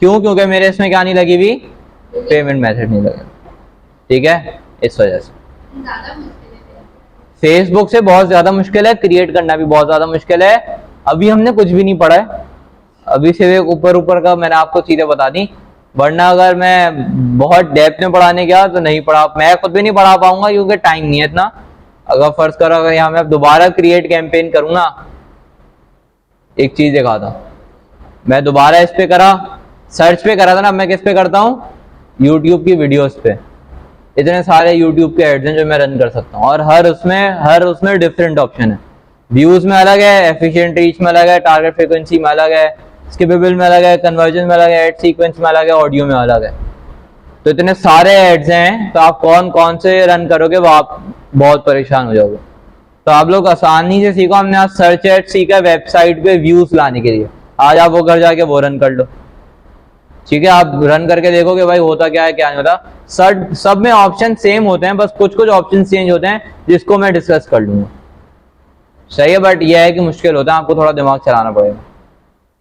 क्यों? क्योंकि मेरे इसमें क्या नहीं लगी हुई? पेमेंट मेथड नहीं लगा। ठीक है, इस वजह से फेसबुक से बहुत ज्यादा मुश्किल है, क्रिएट करना भी बहुत ज्यादा मुश्किल है। अभी हमने कुछ भी नहीं पढ़ा है, अभी सिर्फ ऊपर ऊपर का मैंने आपको चीजें बता दी। वरना अगर मैं बहुत डेप्थ में पढ़ाने गया तो नहीं पढ़ा, मैं खुद भी नहीं पढ़ा पाऊंगा क्योंकि टाइम नहीं है इतना। अगर फर्ज करो अगर यहाँ मैं दोबारा क्रिएट कैंपेन करूँ ना, एक चीज दिखाता, मैं दोबारा इस पे करा, सर्च पे करा था ना, मैं किस पे करता हूँ? यूट्यूब की वीडियोस पे। इतने सारे यूट्यूब के एड्स हैं जो मैं रन कर सकता हूँ, और हर उसमें डिफरेंट ऑप्शन है। व्यूज में अलग है, एफिशिएंट रीच में अलग है, टारगेट फ्रीक्वेंसी में अलग है, स्किपेबल में अलग है, कन्वर्जन में अलग है, एड सीक्वेंस में अलग है, ऑडियो में अलग है। तो इतने सारे एड्स हैं, तो आप कौन कौन से रन करोगे वो आप बहुत परेशान हो जाओगे। तो आप लोग आसानी से सीखो। हमने आज सर्च एड सीखा वेबसाइट पे व्यूज लाने के लिए, आज आप वो घर जाके वो रन कर लो। ठीक है, आप रन करके देखोगे भाई होता क्या है क्या नहीं होता। सब में ऑप्शन सेम होते हैं, बस कुछ कुछ ऑप्शन चेंज होते हैं जिसको मैं डिस्कस कर लूंगा। सही है, बट यह है कि मुश्किल होता है, आपको थोड़ा दिमाग चलाना पड़ेगा।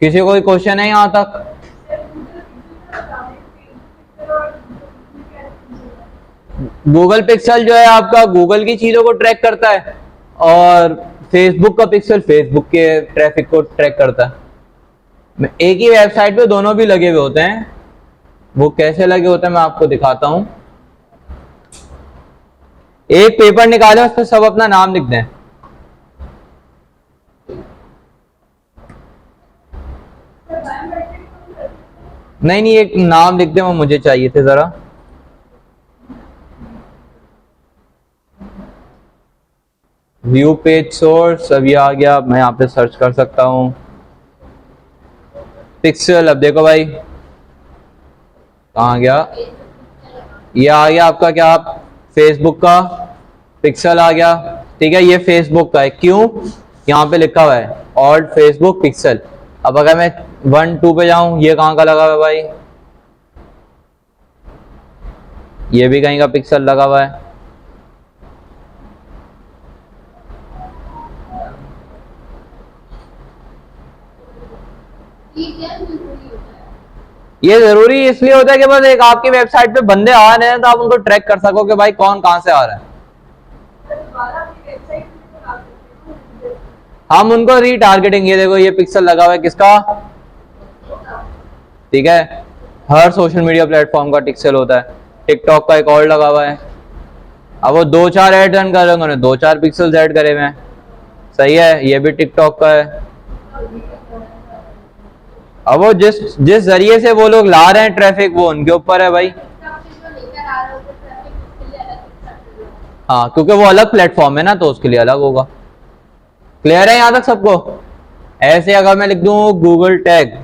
किसी को कोई क्वेश्चन है यहाँ तक? गूगल पिक्सल जो है आपका गूगल की चीजों को ट्रैक करता है, और फेसबुक का पिक्सल फेसबुक के ट्रैफिक को ट्रैक करता है। एक ही वेबसाइट पे दोनों भी लगे हुए होते हैं। वो कैसे लगे होते हैं मैं आपको दिखाता हूं। एक पेपर निकालें, उस पर सब अपना नाम लिख दें। नहीं नहीं, एक नाम लिख दें, वो मुझे चाहिए थे जरा। व्यू पेज सोर्स, अब ये आ गया, मैं यहाँ पे सर्च कर सकता हूँ पिक्सल। अब देखो भाई कहाँ गया, ये आ गया आपका क्या, फेसबुक का पिक्सल आ गया। ठीक है, ये फेसबुक का है, क्यों, यहाँ पे लिखा हुआ है ऑल्ट फेसबुक पिक्सल। अब अगर मैं 1 2 पे जाऊं, ये कहाँ का लगा हुआ है भाई, ये भी कहीं का पिक्सल लगा हुआ है। ये जरूरी इसलिए होता है कि बस एक आपकी वेबसाइट पे बंदे आ रहे हैं तो आप उनको ट्रैक कर सको कि भाई कौन कहां से आ रहा है। हम उनको रीटारगेटिंग, ये देखो ये पिक्सल लगा हुआ है किसका, ठीक है, हर सोशल मीडिया प्लेटफॉर्म का पिक्सल होता है। टिकटॉक का एक और लगा हुआ है। अब वो 2 4 ऐड रन कर रहे हैं, उन्होंने 2 4 पिक्सल ऐड करे हुए हैं। सही है, ये भी टिकटॉक का है। अब वो जिस जरिए से वो लोग ला रहे हैं ट्रैफिक, वो उनके ऊपर है भाई। हाँ, क्योंकि वो अलग प्लेटफॉर्म है ना, तो उसके लिए अलग होगा। क्लियर है यहां तक सबको। ऐसे अगर मैं लिख दूं गूगल टैग,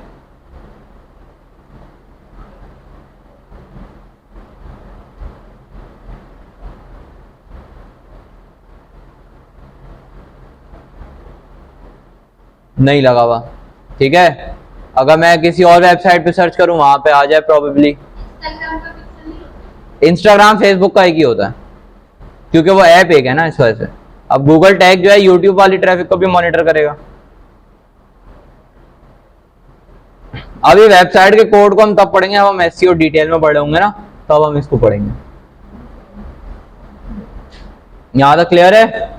नहीं लगा हुआ, ठीक है। अगर मैं किसी और वेबसाइट पे सर्च करूं, वहां पे आ जाए प्रोबेबली। इंस्टाग्राम फेसबुक का एक ही होता है, क्योंकि वो ऐप एक है ना, इस वजह से। अब गूगल टैग जो है यूट्यूब वाली ट्रैफिक को भी मॉनिटर करेगा। अब ये वेबसाइट के कोड को हम तब पढ़ेंगे, अब हम एसईओ डिटेल में पढ़े होंगे ना, तब हम इसको पढ़ेंगे। यहां तक क्लियर है।